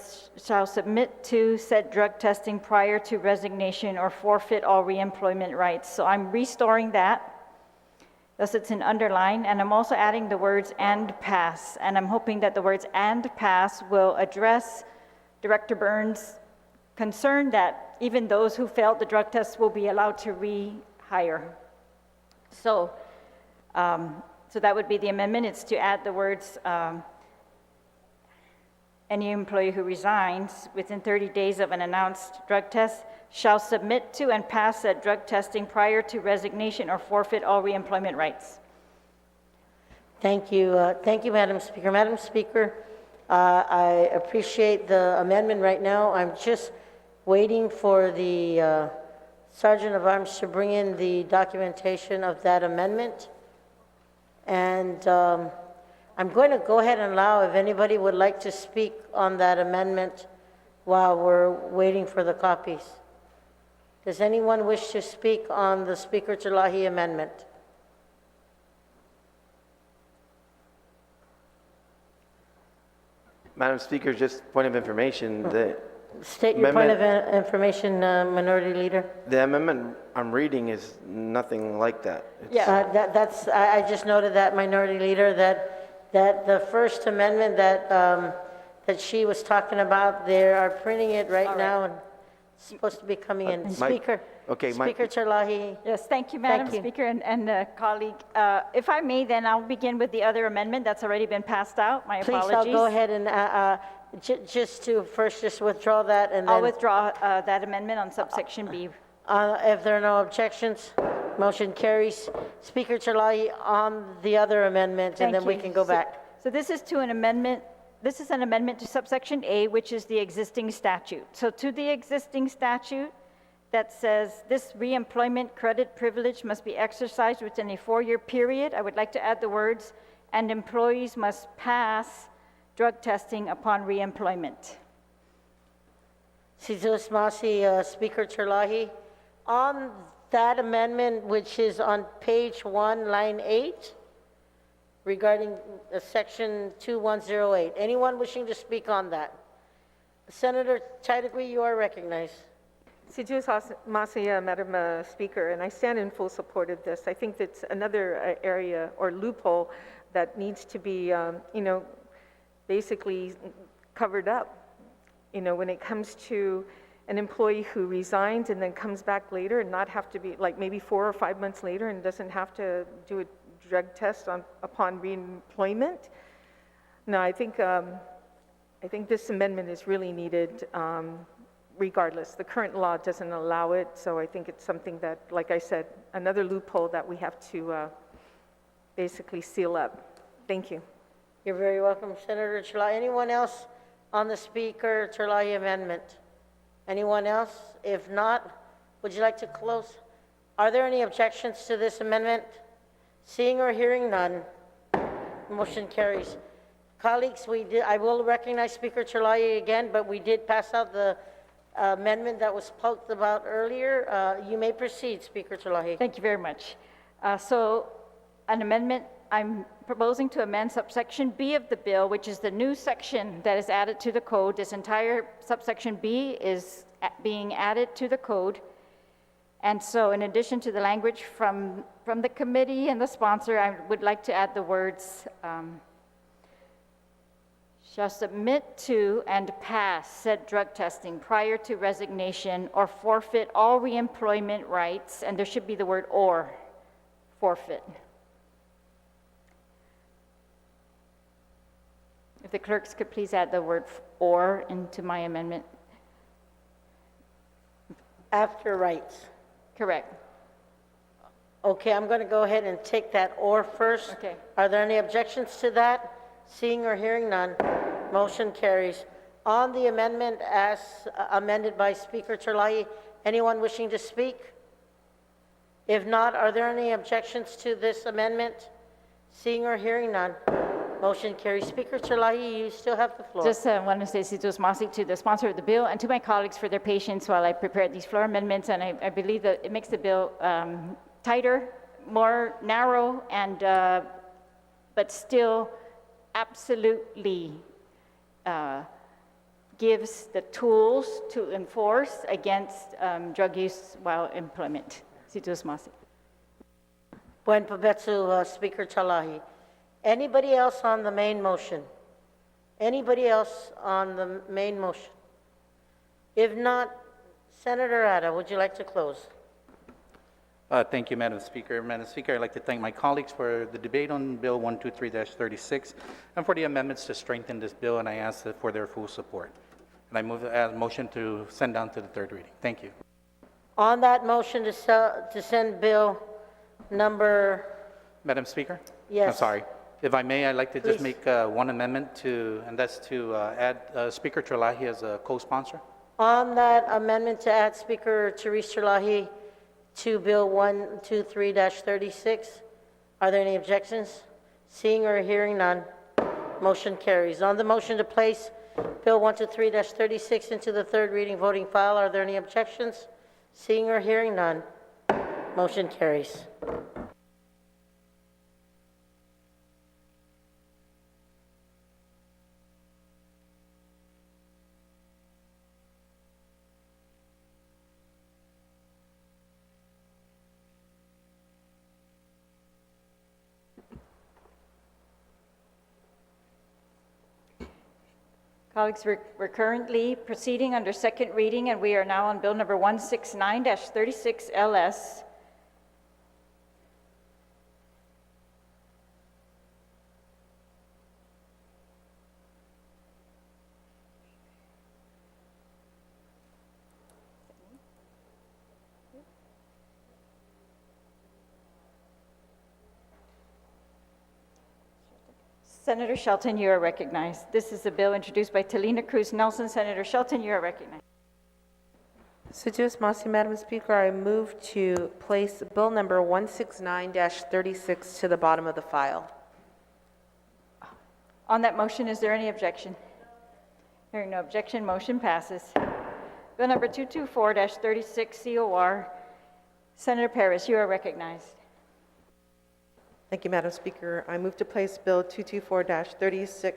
Speaker 1: shall submit to said drug testing prior to resignation or forfeit all reemployment rights. So I'm restoring that. Thus it's an underline, and I'm also adding the words and pass, and I'm hoping that the words and pass will address Director Burns' concern that even those who failed the drug test will be allowed to rehire. So that would be the amendment. It's to add the words, any employee who resigns within 30 days of an announced drug test shall submit to and pass said drug testing prior to resignation or forfeit all reemployment rights.
Speaker 6: Thank you. Thank you, Madam Speaker. Madam Speaker, I appreciate the amendment right now. I'm just waiting for the Sergeant of Arms to bring in the documentation of that amendment. And I'm going to go ahead and allow if anybody would like to speak on that amendment while we're waiting for the copies. Does anyone wish to speak on the Speaker Terlahi amendment?
Speaker 5: Madam Speaker, just point of information,
Speaker 6: State your point of information, Minority Leader.
Speaker 5: the amendment I'm reading is nothing like that. It's-
Speaker 6: I just noted that, Minority Leader, that the first amendment that she was talking about, they are printing it right now and it's supposed to be coming in. Speaker Terlahi.
Speaker 1: Yes, thank you, Madam
Speaker 6: Thank you.
Speaker 1: Speaker and colleague. If I may, then I'll begin with the other amendment that's already been passed out. My
Speaker 6: Please,
Speaker 1: apologies.
Speaker 6: I'll go ahead and just withdraw that and
Speaker 1: I'll
Speaker 6: then,
Speaker 1: withdraw that amendment on subsection B.
Speaker 6: if there are no objections, motion carries. Speaker Terlahi on the other amendment and
Speaker 1: Thank
Speaker 6: then we
Speaker 1: you.
Speaker 6: can go back.
Speaker 1: So this is to an amendment, this is an amendment to subsection A, which is the existing statute. So to the existing statute that says this reemployment credit privilege must be exercised within a 4-year period, I would like to add the words, and employees must pass drug testing upon reemployment.
Speaker 6: Sizos Masi, Speaker Terlahi, on that amendment, which is on page 1, line 8, regarding section 2108. Anyone wishing to speak on that? Senator Chidagui, you are recognized.
Speaker 3: Sijus Masia, Madam Speaker, and I stand in full support of this. I think that's another area or loophole that needs to be, basically covered up. When it comes to an employee who resigns and then comes back later and not have to be, like maybe 4 or 5 months later and doesn't have to do a drug test upon reemployment. No, I think this amendment is really needed. Regardless, the current law doesn't allow it, so I think it's something that, like I said, another loophole that we have to basically seal up. Thank you.
Speaker 6: You're very welcome, Senator Terlahi. Anyone else on the Speaker Terlahi amendment? Anyone else? If not, would you like to close? Are there any objections to this amendment? Seeing or hearing none, motion carries. Colleagues, I will recognize Speaker Terlahi again, but we did pass out the amendment that was spoke about earlier. You may proceed, Speaker Terlahi.
Speaker 1: Thank you very much. So an amendment, I'm proposing to amend subsection B of the bill, which is the new section that is added to the code. This entire subsection B is being added to the code. And so in addition to the language from the committee and the sponsor, I would like to add the words, shall submit to and pass said drug testing prior to resignation or forfeit all reemployment rights, and there should be the word or, forfeit. If the clerks could please add the word or into my amendment.
Speaker 6: After rights.
Speaker 1: Correct.
Speaker 6: Okay, I'm going to go ahead and take that "or" first.
Speaker 1: Okay.
Speaker 6: Are there any objections to that? Seeing or hearing none, motion carries. On the amendment as amended by Speaker Chalahi, anyone wishing to speak? If not, are there any objections to this amendment? Seeing or hearing none, motion carries. Speaker Chalahi, you still have the floor.
Speaker 1: Just want to say Situs Masik to the sponsor of the bill and to my colleagues for their patience while I prepared these floor amendments, and I believe that it makes the bill tighter, more narrow, and but still absolutely gives the tools to enforce against drug use while employment. Situs Masik.
Speaker 6: Buen provecho, Speaker Chalahi. Anybody else on the main motion? Anybody else on the main motion? If not, Senator Ada, would you like to close?
Speaker 2: Thank you, Madam Speaker. Madam Speaker, I'd like to thank my colleagues for the debate on Bill 123-36 and for the amendments to strengthen this bill, and I ask for their full support. And I move a motion to send down to the third reading. Thank you.
Speaker 6: On that motion to send bill number,
Speaker 2: Madam Speaker?
Speaker 6: Yes.
Speaker 2: I'm sorry. If I may, I'd like to just
Speaker 6: Please.
Speaker 2: make one amendment and that's to add Speaker Chalahi as a co-sponsor.
Speaker 6: on that amendment to add Speaker Therese Chalahi to Bill 123-36, are there any objections? Seeing or hearing none, motion carries. On the motion to place Bill 123-36 into the third reading voting file, are there any objections? Seeing or hearing none, motion carries.
Speaker 1: Colleagues, we're currently proceeding under second reading, and we are now on bill number 169-36 LS. Senator Shelton, you are recognized. This is a bill introduced by Talina Cruz Nelson. Senator Shelton, you are recognized.
Speaker 7: Seduce Masi, Madam Speaker, I move to place Bill number 169-36 to the bottom of the file.
Speaker 1: On that motion, is there any objection? Hearing no objection, motion passes. Bill number 224-36 COR. Senator Paris, you are recognized.
Speaker 7: Thank you, Madam Speaker. I move to place Bill 224-36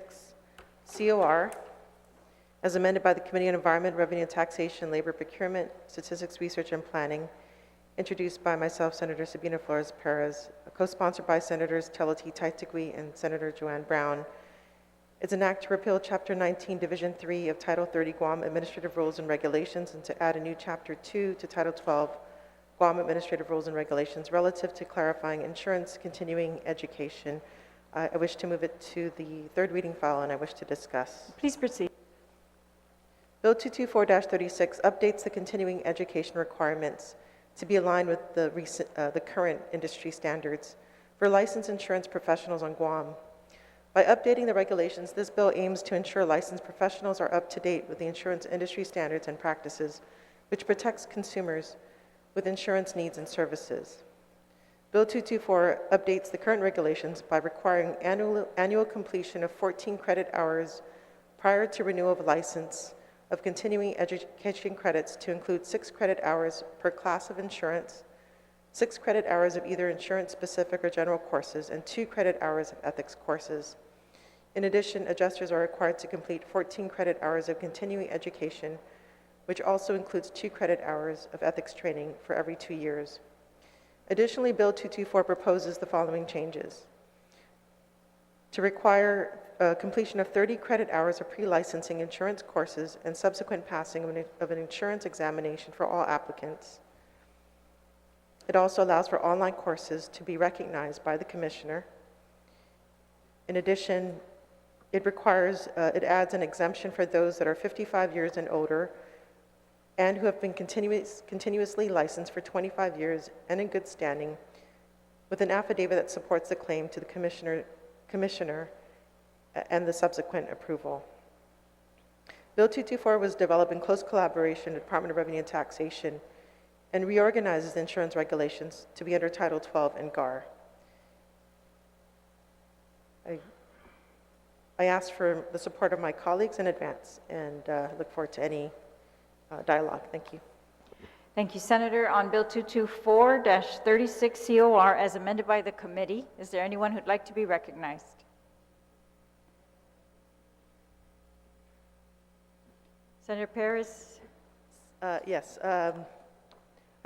Speaker 7: COR as amended by the Committee on Environment, Revenue and Taxation, Labor Procurement, Statistics, Research and Planning, introduced by myself, Senator Sabina Flores Perez, co-sponsored by Senators Teleti Taitigui and Senator Joanne Brown. It's an act to repeal Chapter 19, Division 3 of Title 30 Guam Administrative Rules and Regulations and to add a new Chapter 2 to Title 12 Guam Administrative Rules and Regulations relative to clarifying insurance continuing education. I wish to move it to the third reading file, and I wish to discuss.
Speaker 1: Please proceed.
Speaker 7: Bill 224-36 updates the continuing education requirements to be aligned with the current industry standards for licensed insurance professionals on Guam. By updating the regulations, this bill aims to ensure licensed professionals are up to date with the insurance industry standards and practices, which protects consumers with insurance needs and services. Bill 224 updates the current regulations by requiring annual completion of 14 credit hours prior to renewal of license of continuing education credits to include 6 credit hours per class of insurance, 6 credit hours of either insurance-specific or general courses, and 2 credit hours of ethics courses. In addition, adjusters are required to complete 14 credit hours of continuing education, which also includes 2 credit hours of ethics training for every 2 years. Additionally, Bill 224 proposes the following changes: to require completion of 30 credit hours of pre-licensing insurance courses and subsequent passing of an insurance examination for all applicants. It also allows for online courses to be recognized by the Commissioner. In addition, it adds an exemption for those that are 55 years and older and who have been continuously licensed for 25 years and in good standing with an affidavit that supports the claim to the commissioner and the subsequent approval. Bill 224 was developed in close collaboration with the Department of Revenue and Taxation and reorganizes insurance regulations to be under Title 12 and GAR. I ask for the support of my colleagues in advance and look forward to any dialogue. Thank you.
Speaker 1: Thank you, Senator. On Bill 224-36 COR as amended by the committee, is there anyone who'd like to be recognized? Senator Perez?
Speaker 7: Yes. I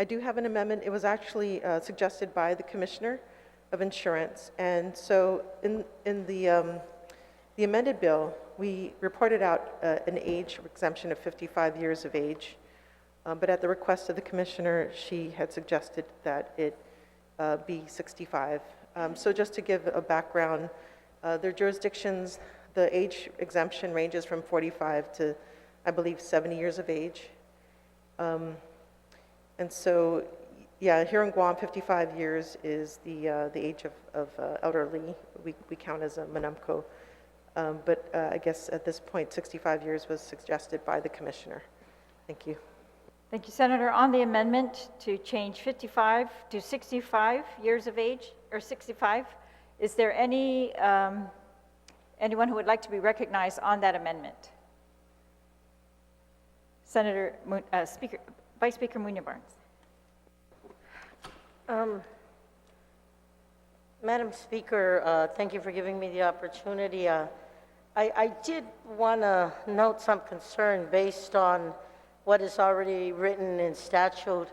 Speaker 7: do have an amendment. It was actually suggested by the Commissioner of Insurance. And so in the amended bill, we reported out an age exemption of 55 years of age. But at the request of the Commissioner, she had suggested that it be 65. So just to give a background, their jurisdictions, the age exemption ranges from 45 to, I believe, 70 years of age. And so, yeah, here in Guam, 55 years is the age of elderly. We count as a manumco. But I guess at this point, 65 years was suggested by the Commissioner. Thank you.
Speaker 1: Thank you, Senator. On the amendment to change 55 to 65 years of age, or 65, is there any anyone who would like to be recognized on that amendment? Senator, Vice Speaker Muñoz-Barnes.
Speaker 6: Madam Speaker, thank you for giving me the opportunity. I did want to note some concern based on what is already written in statute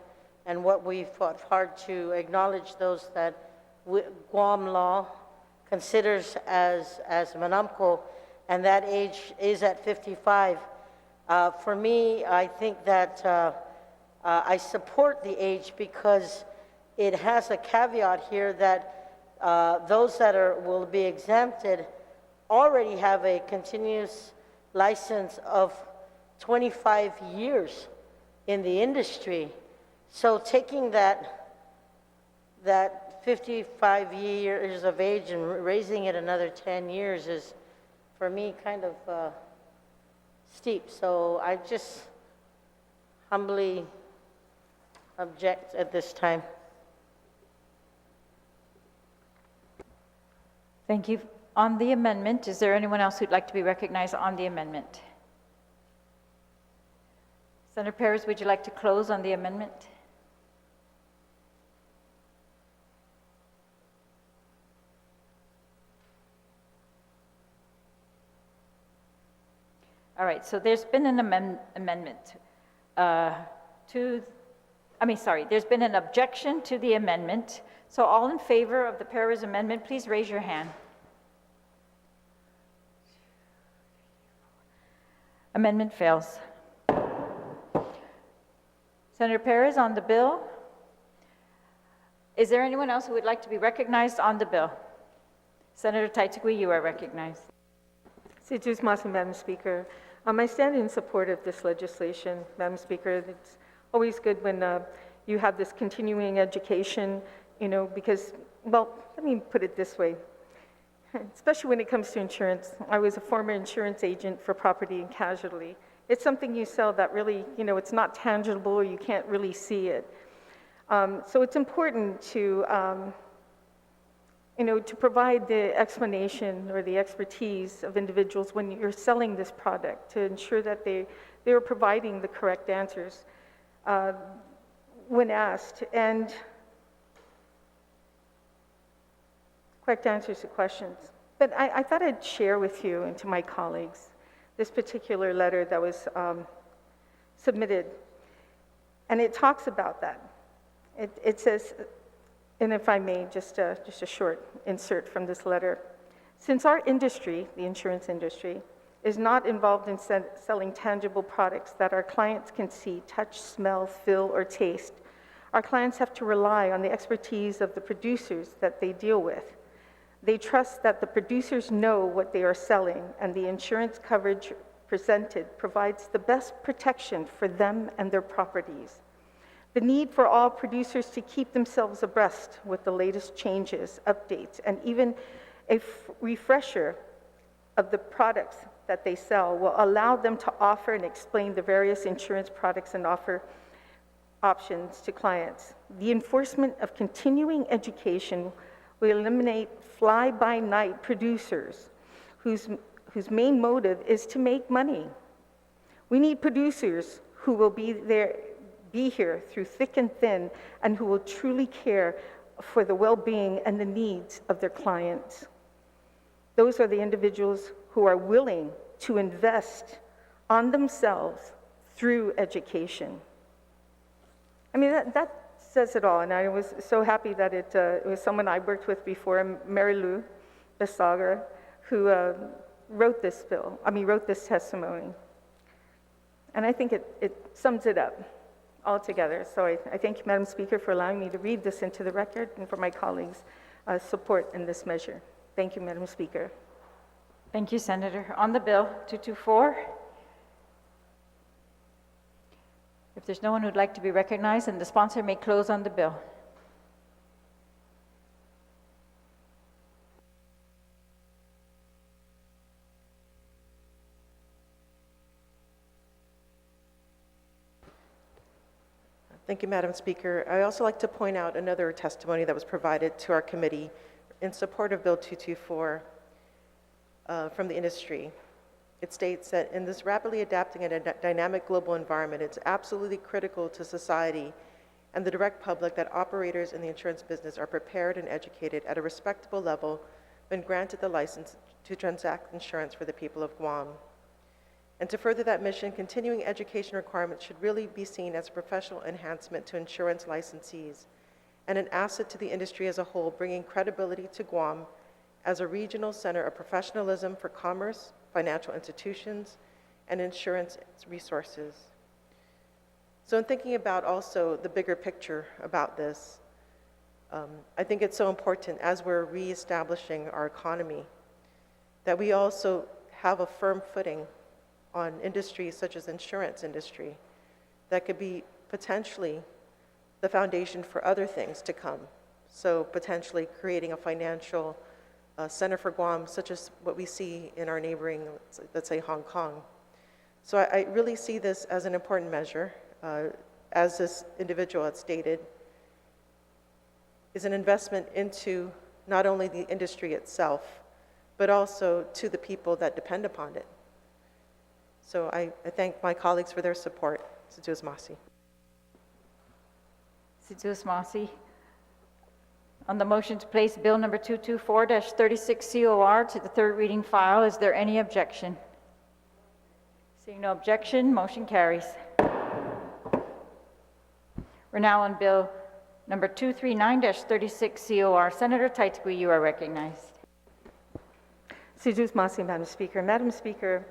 Speaker 6: and what we fought hard to acknowledge those that Guam law considers as manumco, and that age is at 55. For me, I think that I support the age because it has a caveat here that those that will be exempted already have a continuous license of 25 years in the industry. So taking that 55 years of age and raising it another 10 years is, for me, kind of steep. So I just humbly object at this time.
Speaker 1: Thank you. On the amendment, is there anyone else who'd like to be recognized on the amendment? Senator Perez, would you like to close on the amendment? All right, so there's been an amendment there's been an objection to the amendment. So all in favor of the Perez amendment, please raise your hand. Amendment fails. Senator Perez, on the bill. Is there anyone else who would like to be recognized on the bill? Senator Taitigui, you are recognized.
Speaker 3: Sijus Masi, Madam Speaker. I stand in support of this legislation, Madam Speaker. It's always good when you have this continuing education, because, well, let me put it this way. Especially when it comes to insurance. I was a former insurance agent for property and casualty. It's something you sell that really, it's not tangible or you can't really see it. So it's important to, to provide the explanation or the expertise of individuals when you're selling this product to ensure that they're providing the correct answers when asked. And correct answers to questions. But I thought I'd share with you and to my colleagues this particular letter that was submitted. And it talks about that. It says, and if I may, just a short insert from this letter. Since our industry, the insurance industry, is not involved in selling tangible products that our clients can see, touch, smell, feel, or taste, our clients have to rely on the expertise of the producers that they deal with. They trust that the producers know what they are selling, and the insurance coverage presented provides the best protection for them and their properties. The need for all producers to keep themselves abreast with the latest changes, updates, and even a refresher of the products that they sell will allow them to offer and explain the various insurance products and offer options to clients. The enforcement of continuing education will eliminate fly-by-night producers whose main motive is to make money. We need producers who will be here through thick and thin, and who will truly care for the well-being and the needs of their clients. Those are the individuals who are willing to invest on themselves through education. I mean, that says it all, and I was so happy that it was someone I worked with before, Mary Lou Besager, who wrote this testimony. And I think it sums it up altogether. So I thank you, Madam Speaker, for allowing me to read this into the record and for my colleagues' support in this measure. Thank you, Madam Speaker.
Speaker 1: Thank you, Senator. On the bill, 224. If there's no one who'd like to be recognized, then the sponsor may close on the bill.
Speaker 7: Thank you, Madam Speaker. I also like to point out another testimony that was provided to our committee in support of Bill 224 from the industry. It states that in this rapidly adapting and dynamic global environment, it's absolutely critical to society and the direct public that operators in the insurance business are prepared and educated at a respectable level when granted the license to transact insurance for the people of Guam. And to further that mission, continuing education requirements should really be seen as a professional enhancement to insurance licensees and an asset to the industry as a whole, bringing credibility to Guam as a regional center of professionalism for commerce, financial institutions, and insurance resources. So in thinking about also the bigger picture about this, I think it's so important as we're reestablishing our economy that we also have a firm footing on industries such as insurance industry that could be potentially the foundation for other things to come. So potentially creating a financial center for Guam, such as what we see in our neighboring, let's say, Hong Kong. So I really see this as an important measure, as this individual had stated, is an investment into not only the industry itself, but also to the people that depend upon it. So I thank my colleagues for their support. Situas Masi.
Speaker 1: Situas Masi. On the motion to place Bill number 224-36 COR to the third reading file, is there any objection? Seeing no objection, motion carries. We're now on Bill number 239-36 COR. Senator Taitagui, you are recognized.
Speaker 3: Situas Masi, Madam Speaker. Madam Speaker,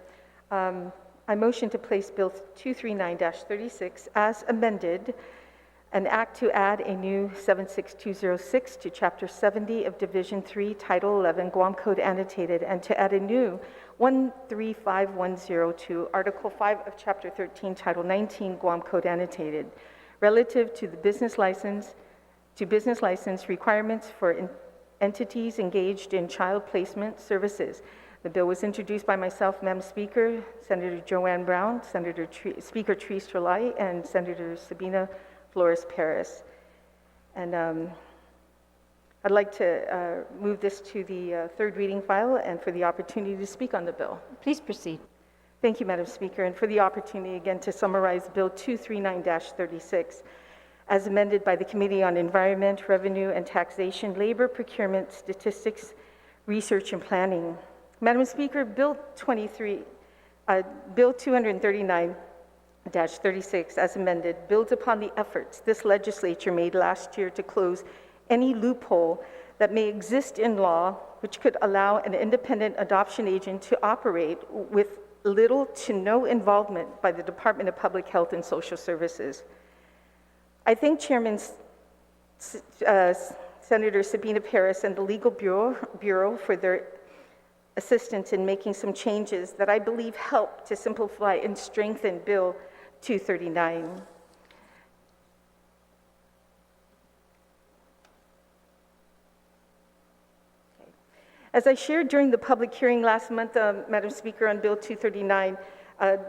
Speaker 3: I motion to place Bill 239-36 as amended, an act to add a new 76206 to Chapter 70 of Division 3, Title 11, Guam Code Annotated, and to add a new 13510 to Article 5 of Chapter 13, Title 19, Guam Code Annotated, relative to the business license requirements for entities engaged in child placement services. The bill was introduced by myself, Madam Speaker, Senator Joanne Brown, Speaker Trees Trelai, and Senator Sabina Flores-Perez. And I'd like to move this to the third reading file and for the opportunity to speak on the bill.
Speaker 1: Please proceed.
Speaker 3: Thank you, Madam Speaker, and for the opportunity again to summarize Bill 239-36 as amended by the Committee on Environment, Revenue and Taxation, Labor, Procurement, Statistics, Research and Planning. Madam Speaker, Bill 239-36 as amended builds upon the efforts this legislature made last year to close any loophole that may exist in law which could allow an independent adoption agent to operate with little to no involvement by the Department of Public Health and Social Services. I thank Chairman Senator Sabina Perez and the Legal Bureau for their assistance in making some changes that I believe help to simplify and strengthen Bill 239. As I shared during the public hearing last month, Madam Speaker, on Bill 239,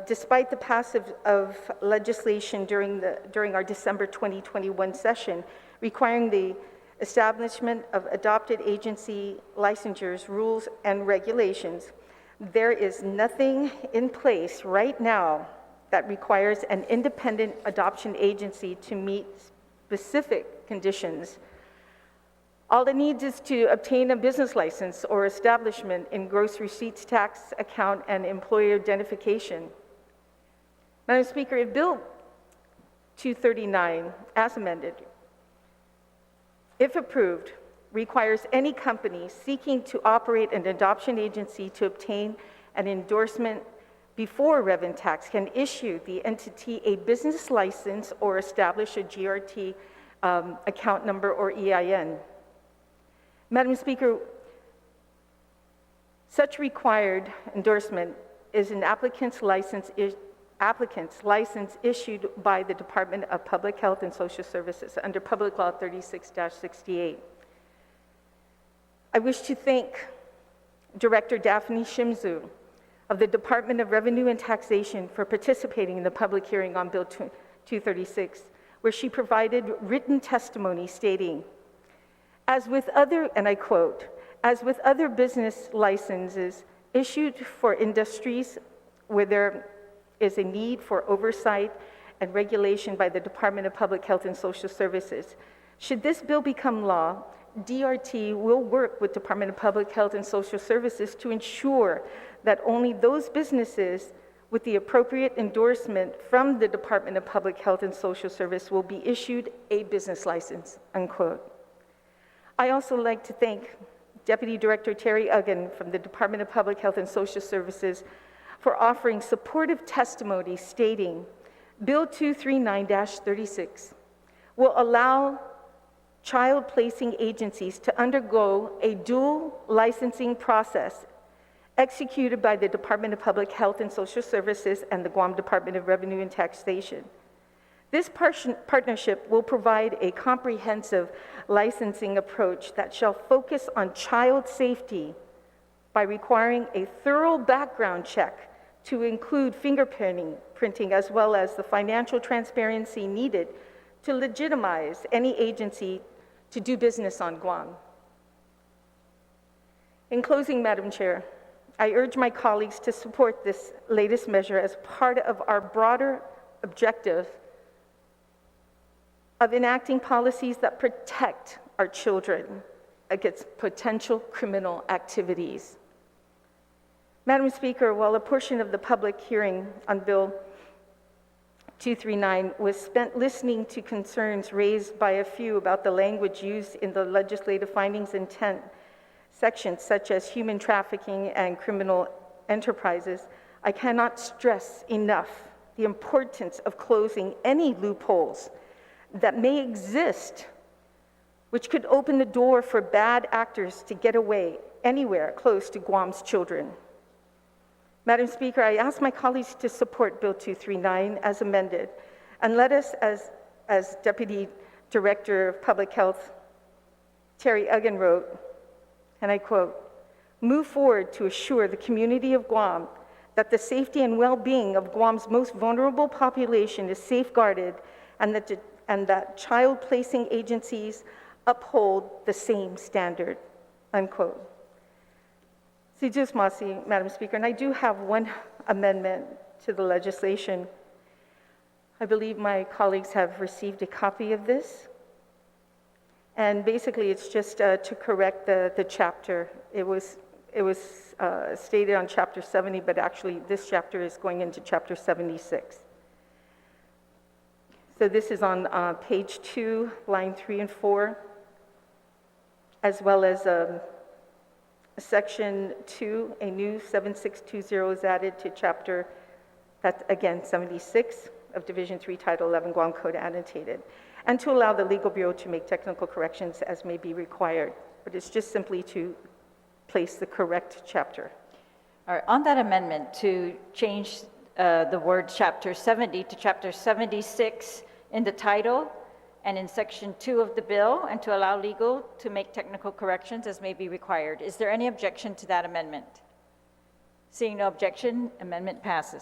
Speaker 3: despite the passage of legislation during our December 2021 session requiring the establishment of adopted agency licensures, rules, and regulations, there is nothing in place right now that requires an independent adoption agency to meet specific conditions. All it needs is to obtain a business license or establishment in gross receipts tax account and employer identification. Madam Speaker, if Bill 239, as amended, if approved, requires any company seeking to operate an adoption agency to obtain an endorsement before revenue tax can issue the entity a business license or establish a GRT account number or EIN. Madam Speaker, such required endorsement is an applicant's license issued by the Department of Public Health and Social Services under Public Law 36-68. I wish to thank Director Daphne Shimzu of the Department of Revenue and Taxation for participating in the public hearing on Bill 236, where she provided written testimony stating, as with other, and I quote, as with other business licenses issued for industries where there is a need for oversight and regulation by the Department of Public Health and Social Services, should this bill become law, DRT will work with Department of Public Health and Social Services to ensure that only those businesses with the appropriate endorsement from the Department of Public Health and Social Service will be issued a business license, unquote. I also like to thank Deputy Director Terry Uggan from the Department of Public Health and Social Services for offering supportive testimony stating Bill 239-36 will allow child placing agencies to undergo a dual licensing process executed by the Department of Public Health and Social Services and the Guam Department of Revenue and Taxation. This partnership will provide a comprehensive licensing approach that shall focus on child safety by requiring a thorough background check to include fingerprinting as well as the financial transparency needed to legitimize any agency to do business on Guam. In closing, Madam Chair, I urge my colleagues to support this latest measure as part of our broader objective of enacting policies that protect our children against potential criminal activities. Madam Speaker, while a portion of the public hearing on Bill 239 was spent listening to concerns raised by a few about the language used in the legislative findings intent sections such as human trafficking and criminal enterprises, I cannot stress enough the importance of closing any loopholes that may exist, which could open the door for bad actors to get away anywhere close to Guam's children. Madam Speaker, I ask my colleagues to support Bill 239 as amended, and let us, as Deputy Director of Public Health Terry Uggan wrote, and I quote, move forward to assure the community of Guam that the safety and well-being of Guam's most vulnerable population is safeguarded and that child-placing agencies uphold the same standard, unquote. Si Diyos masi, Madam Speaker, and I do have one amendment to the legislation. I believe my colleagues have received a copy of this. And basically, it's just to correct the chapter. It was stated on Chapter 70, but actually this chapter is going into Chapter 76. So this is on page 2, line 3 and 4, as well as section 2, a new 7620 is added to chapter, that's again 76 of Division 3, Title 11, Guam Code Annotated, and to allow the Legal Bureau to make technical corrections as may be required. But it's just simply to place the correct chapter.
Speaker 1: All right, on that amendment to change the word Chapter 70 to Chapter 76 in the title and in Section 2 of the bill, and to allow legal to make technical corrections as may be required. Is there any objection to that amendment? Seeing no objection, amendment passes.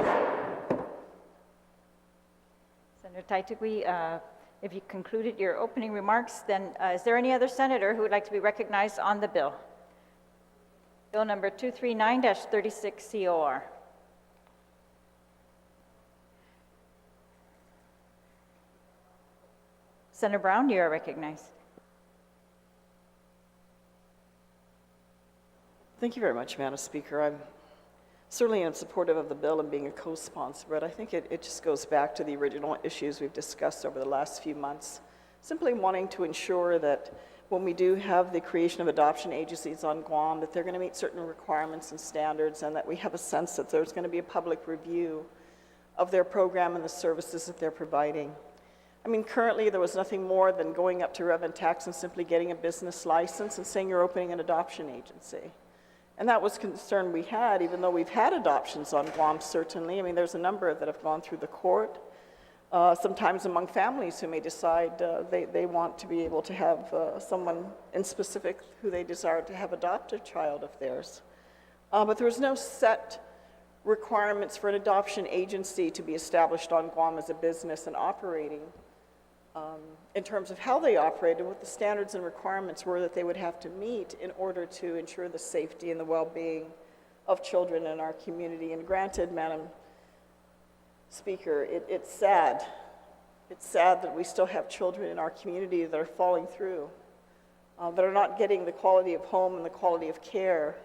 Speaker 1: Senator Taitigui, if you concluded your opening remarks, then is there any other senator who would like to be recognized on the bill? Bill number 239-36 COR. Senator Brown, you are recognized.
Speaker 4: Thank you very much, Madam Speaker. I'm certainly am supportive of the bill and being a co-sponsor, but I think it just goes back to the original issues we've discussed over the last few months. Simply wanting to ensure that when we do have the creation of adoption agencies on Guam, that they're going to meet certain requirements and standards, and that we have a sense that there's going to be a public review of their program and the services that they're providing. I mean, currently there was nothing more than going up to Rev and Tax and simply getting a business license and saying you're opening an adoption agency. And that was concern we had, even though we've had adoptions on Guam, certainly. I mean, there's a number that have gone through the court, sometimes among families who may decide they want to be able to have someone in specific who they desire to have adopt a child of theirs. But there was no set requirements for an adoption agency to be established on Guam as a business and operating. In terms of how they operated, what the standards and requirements were that they would have to meet in order to ensure the safety and the well-being of children in our community. And granted, Madam Speaker, it's sad. It's sad that we still have children in our community that are falling through, that are not getting the quality of home and the quality of care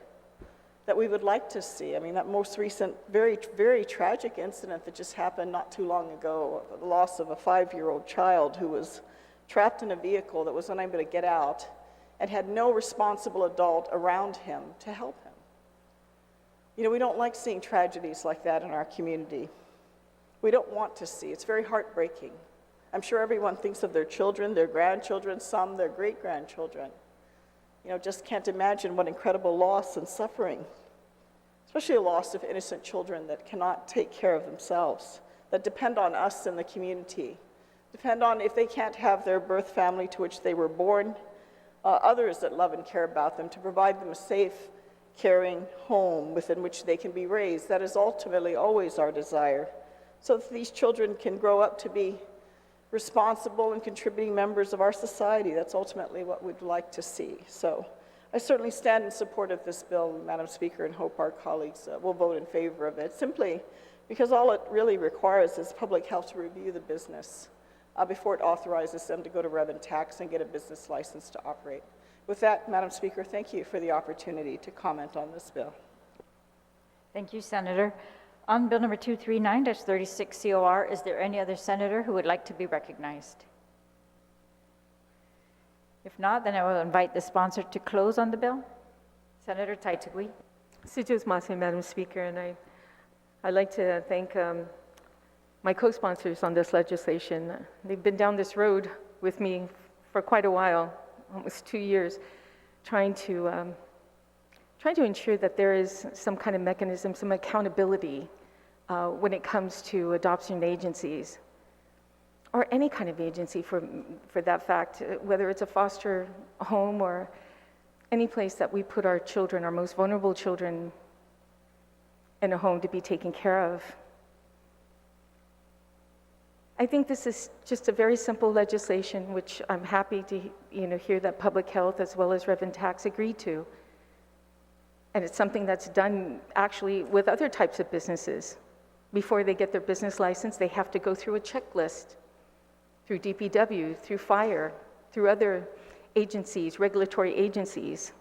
Speaker 4: that we would like to see. I mean, that most recent, very, very tragic incident that just happened not too long ago, the loss of a 5-year-old child who was trapped in a vehicle that was unable to get out and had no responsible adult around him to help him. You know, we don't like seeing tragedies like that in our community. We don't want to see. It's very heartbreaking. I'm sure everyone thinks of their children, their grandchildren, some their great-grandchildren. You know, just can't imagine what incredible loss and suffering, especially a loss of innocent children that cannot take care of themselves, that depend on us in the community, depend on, if they can't have their birth family to which they were born, others that love and care about them, to provide them a safe, caring home within which they can be raised. That is ultimately always our desire, so that these children can grow up to be responsible and contributing members of our society. That's ultimately what we'd like to see. So I certainly stand in support of this bill, Madam Speaker, and hope our colleagues will vote in favor of it, simply because all it really requires is public health to review the business before it authorizes them to go to Rev and Tax and get a business license to operate. With that, Madam Speaker, thank you for the opportunity to comment on this bill.
Speaker 1: Thank you, Senator. On Bill number 239-36 COR, is there any other senator who would like to be recognized? If not, then I will invite the sponsor to close on the bill. Senator Taitigui.
Speaker 3: Sijus Mase, Madam Speaker, and I'd like to thank my co-sponsors on this legislation. They've been down this road with me for quite a while, almost 2 years, trying to ensure that there is some kind of mechanism, some accountability when it comes to adoption agencies, or any kind of agency for that fact, whether it's a foster home or any place that we put our children, our most vulnerable children, in a home to be taken care of. I think this is just a very simple legislation, which I'm happy to hear that Public Health as well as Rev and Tax agreed to. And it's something that's done actually with other types of businesses. Before they get their business license, they have to go through a checklist, through DPW, through fire, through other agencies, regulatory agencies.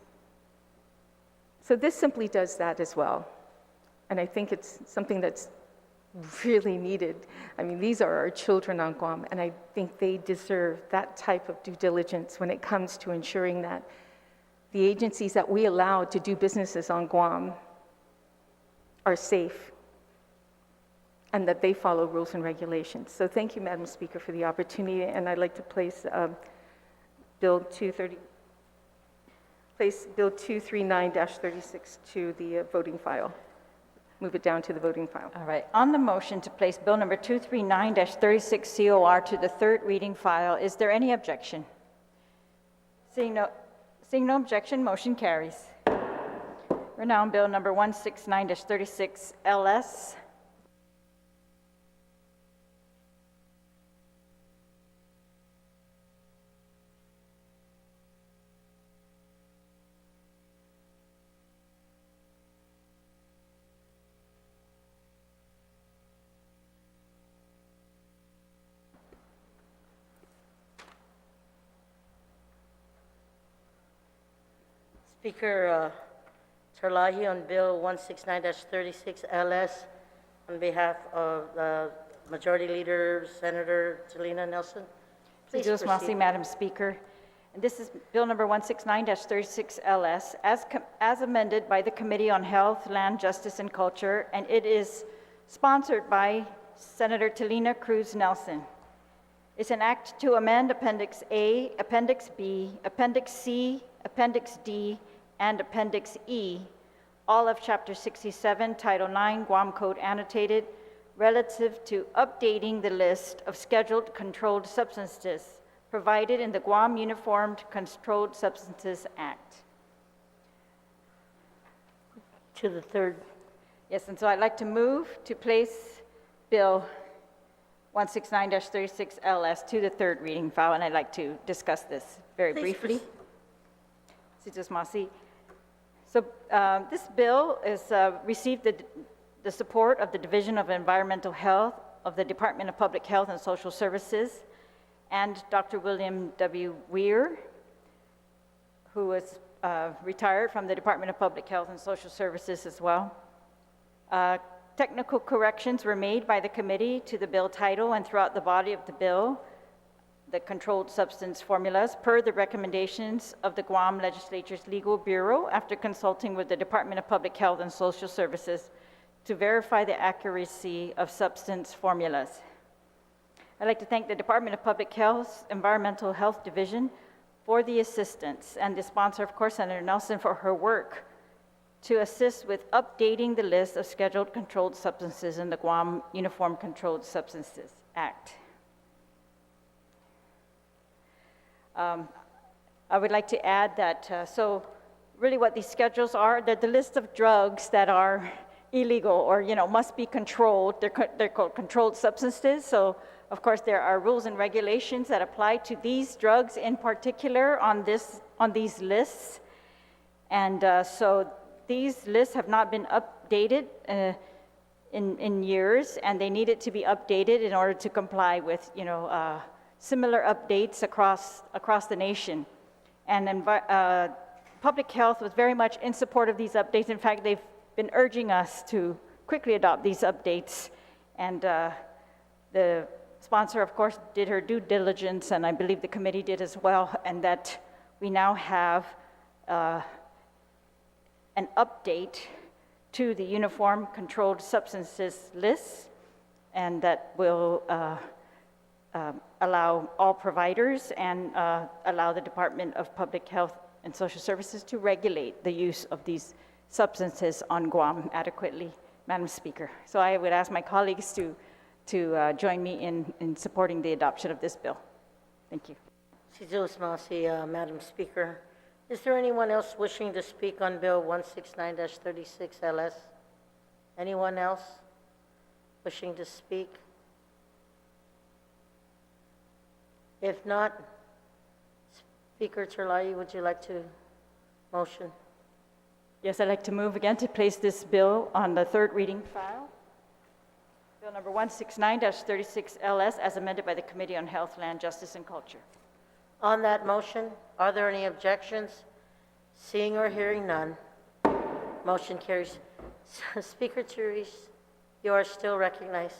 Speaker 3: So this simply does that as well. And I think it's something that's really needed. I mean, these are our children on Guam, and I think they deserve that type of due diligence when it comes to ensuring that the agencies that we allow to do businesses on Guam are safe and that they follow rules and regulations. So thank you, Madam Speaker, for the opportunity, and I'd like to place Bill 239-36 to the voting file. move it down to the voting file.
Speaker 1: All right, on the motion to place Bill number 239-36 COR to the third reading file, is there any objection? Seeing no objection, motion carries. We're now on Bill number 169-36 LS.
Speaker 6: Speaker Terlahi on Bill 169-36 LS on behalf of Majority Leader Senator Talina Nelson. Please
Speaker 1: Just Mossy,
Speaker 6: proceed.
Speaker 1: Madam Speaker. And this is Bill number 169-36 LS as amended by the Committee on Health, Land, Justice, and Culture, and it is sponsored by Senator Talina Cruz Nelson. It's an act to amend Appendix A, Appendix B, Appendix C, Appendix D, and Appendix E, all of Chapter 67, Title 9, Guam Code Annotated, relative to updating the list of scheduled controlled substances provided in the Guam Uniformed Controlled Substances Act.
Speaker 6: To the third.
Speaker 1: Yes, and so I'd like to move to place Bill 169-36 LS to the third reading file, and I'd like to discuss this very
Speaker 6: Please
Speaker 1: briefly. Mrs. Mossy. So this bill is received the support of the Division of Environmental Health of the Department of Public Health and Social Services and Dr. William W. Weir, who was retired from the Department of Public Health and Social Services as well. Technical corrections were made by the committee to the bill title and throughout the body of the bill, the controlled substance formulas, per the recommendations of the Guam Legislature's Legal Bureau after consulting with the Department of Public Health and Social Services to verify the accuracy of substance formulas. I'd like to thank the Department of Public Health's Environmental Health Division for the assistance, and the sponsor, of course, Senator Nelson, for her work to assist with updating the list of scheduled controlled substances in the Guam Uniform Controlled Substances Act. I would like to add that, so really what these schedules are, they're the list of drugs that are illegal or, must be controlled. They're called controlled substances. So, of course, there are rules and regulations that apply to these drugs in particular on these lists. And so these lists have not been updated in years, and they needed to be updated in order to comply with, similar updates across the nation. And public health was very much in support of these updates. In fact, they've been urging us to quickly adopt these updates. And the sponsor, of course, did her due diligence, and I believe the committee did as well, and that we now have an update to the Uniform Controlled Substances list, and that will allow all providers and allow the Department of Public Health and Social Services to regulate the use of these substances on Guam adequately, Madam Speaker. So I would ask my colleagues to join me in supporting the adoption of this bill. Thank you.
Speaker 6: Mrs. Mossy, Madam Speaker. Is there anyone else wishing to speak on Bill 169-36 LS? Anyone else wishing to speak? If not, Speaker Terlahi, would you like to motion?
Speaker 1: Yes, I'd like to move again to place this bill on the third reading file. Bill number 169-36 LS as amended by the Committee on Health, Land, Justice, and Culture.
Speaker 6: On that motion, are there any objections? Seeing or hearing none, motion carries. Speaker Therese, you are still recognized.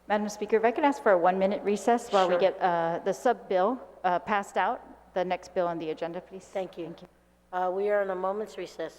Speaker 1: Madam Speaker, if I could ask for a 1-minute recess while we
Speaker 6: Sure.
Speaker 1: get the sub-bill passed out, the next bill on the agenda, please.
Speaker 6: Thank you. We are in a moment's recess.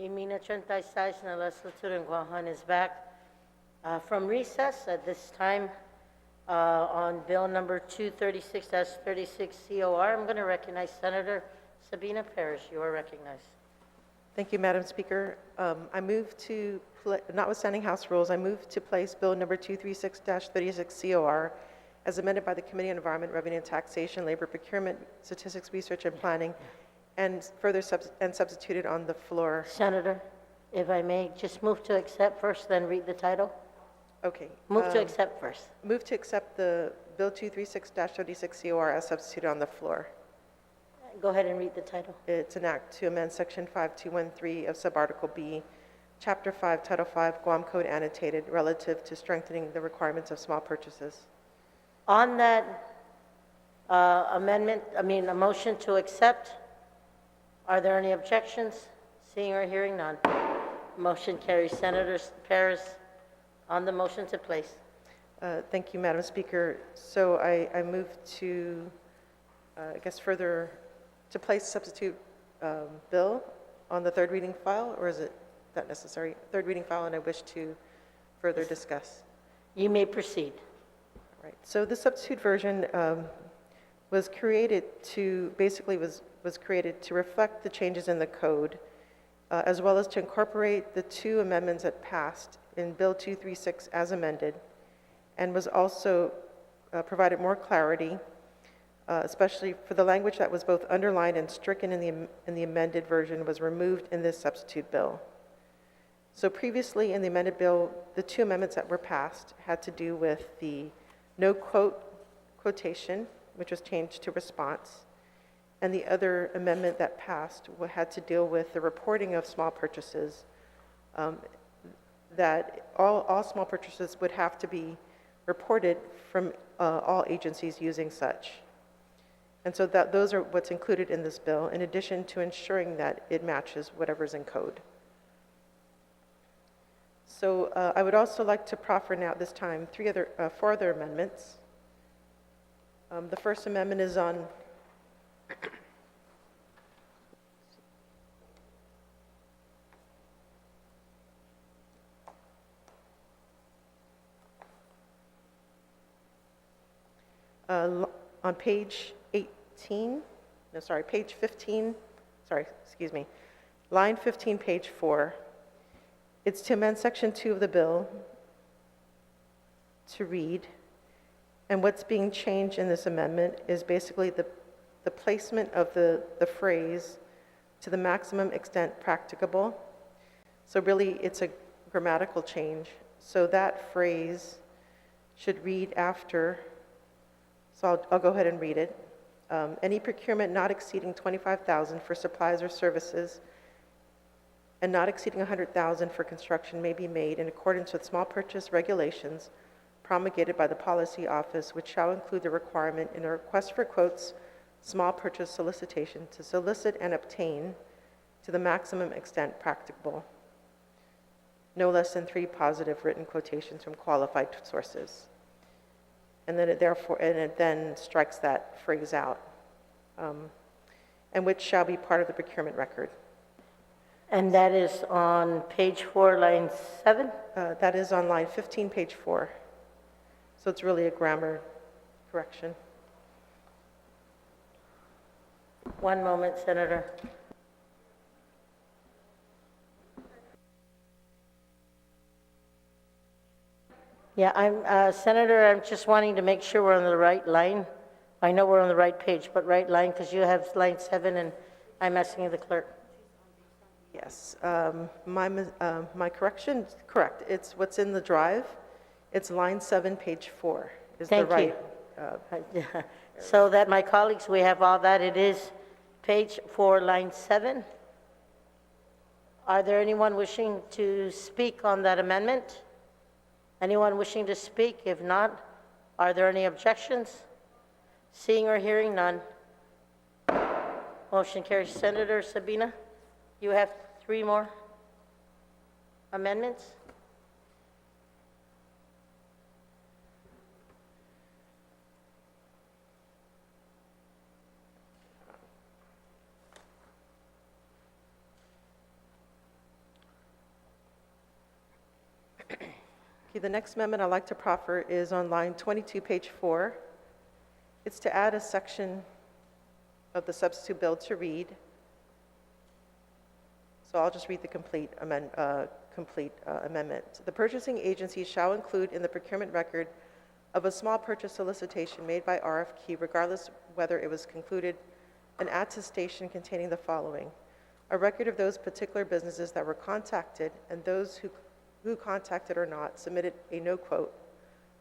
Speaker 6: Emina 86 na legislature in Guam is back from recess at this time on bill number 236-36 COR. I'm going to recognize Senator Sabina Parrish. You are recognized.
Speaker 7: Thank you, Madam Speaker. I move to, notwithstanding House rules, I move to place Bill number 236-36 COR as amended by the Committee on Environment, Revenue and Taxation, Labor Procurement, Statistics, Research and Planning, and further substituted on the floor.
Speaker 6: Senator, if I may, just move to accept first, then read the title.
Speaker 7: Okay.
Speaker 6: Move to accept first.
Speaker 7: Move to accept the Bill 236-36 COR as substituted on the floor.
Speaker 6: Go ahead and read the title.
Speaker 7: It's an act to amend Section 5213 of Subarticle B, Chapter 5, Title 5, Guam Code annotated relative to strengthening the requirements of small purchases.
Speaker 6: On that a motion to accept, are there any objections? Seeing or hearing none. Motion carries. Senator Paris on the motion to place.
Speaker 7: Thank you, Madam Speaker. So I move to, I guess, further to place substitute bill on the third reading file, or is it that necessary? Third reading file, and I wish to further discuss.
Speaker 6: You may proceed.
Speaker 7: Right. So the substitute version was created to, basically was created to reflect the changes in the code, as well as to incorporate the two amendments that passed in Bill 236 as amended, and was also provided more clarity, especially for the language that was both underlined and stricken in the amended version was removed in this substitute bill. So previously in the amended bill, the two amendments that were passed had to do with the no quotation, which was changed to response, and the other amendment that passed had to deal with the reporting of small purchases, that all small purchases would have to be reported from all agencies using such. And so those are what's included in this bill, in addition to ensuring that it matches whatever's in code. So I would also like to proffer now at this time four other amendments. The first amendment is on on page 18, no, sorry, page 15, sorry, excuse me, line 15, page 4. It's to amend section 2 of the bill to read, and what's being changed in this amendment is basically the placement of the phrase to the maximum extent practicable. So really, it's a grammatical change. So that phrase should read after, so I'll go ahead and read it. Any procurement not exceeding $25,000 for supplies or services and not exceeding $100,000 for construction may be made in accordance with small purchase regulations promulgated by the Policy Office, which shall include the requirement in a request for quotes, small purchase solicitation to solicit and obtain to the maximum extent practicable, no less than 3 positive written quotations from qualified sources. And then it then strikes that phrase out, and which shall be part of the procurement record.
Speaker 6: And that is on page 4, line 7?
Speaker 7: That is on line 15, page 4. So it's really a grammar correction.
Speaker 6: One moment, Senator. Yeah, Senator, I'm just wanting to make sure we're on the right line. I know we're on the right page, but right line, because you have line 7, and I'm asking the clerk.
Speaker 7: Yes, my correction, correct. It's what's in the drive. It's line 7, page 4 is the right.
Speaker 6: So that my colleagues, we have all that. It is page 4, line 7. Are there anyone wishing to speak on that amendment? Anyone wishing to speak? If not, are there any objections? Seeing or hearing none. Motion carries. Senator Sabina, you have 3 more amendments.
Speaker 7: Okay, the next amendment I'd like to proffer is on line 22, page 4. It's to add a section of the substitute bill to read. So I'll just read the complete amendment. The purchasing agency shall include in the procurement record of a small purchase solicitation made by RFQ, regardless whether it was concluded, an attestation containing the following: a record of those particular businesses that were contacted and those who contacted or not submitted a no quote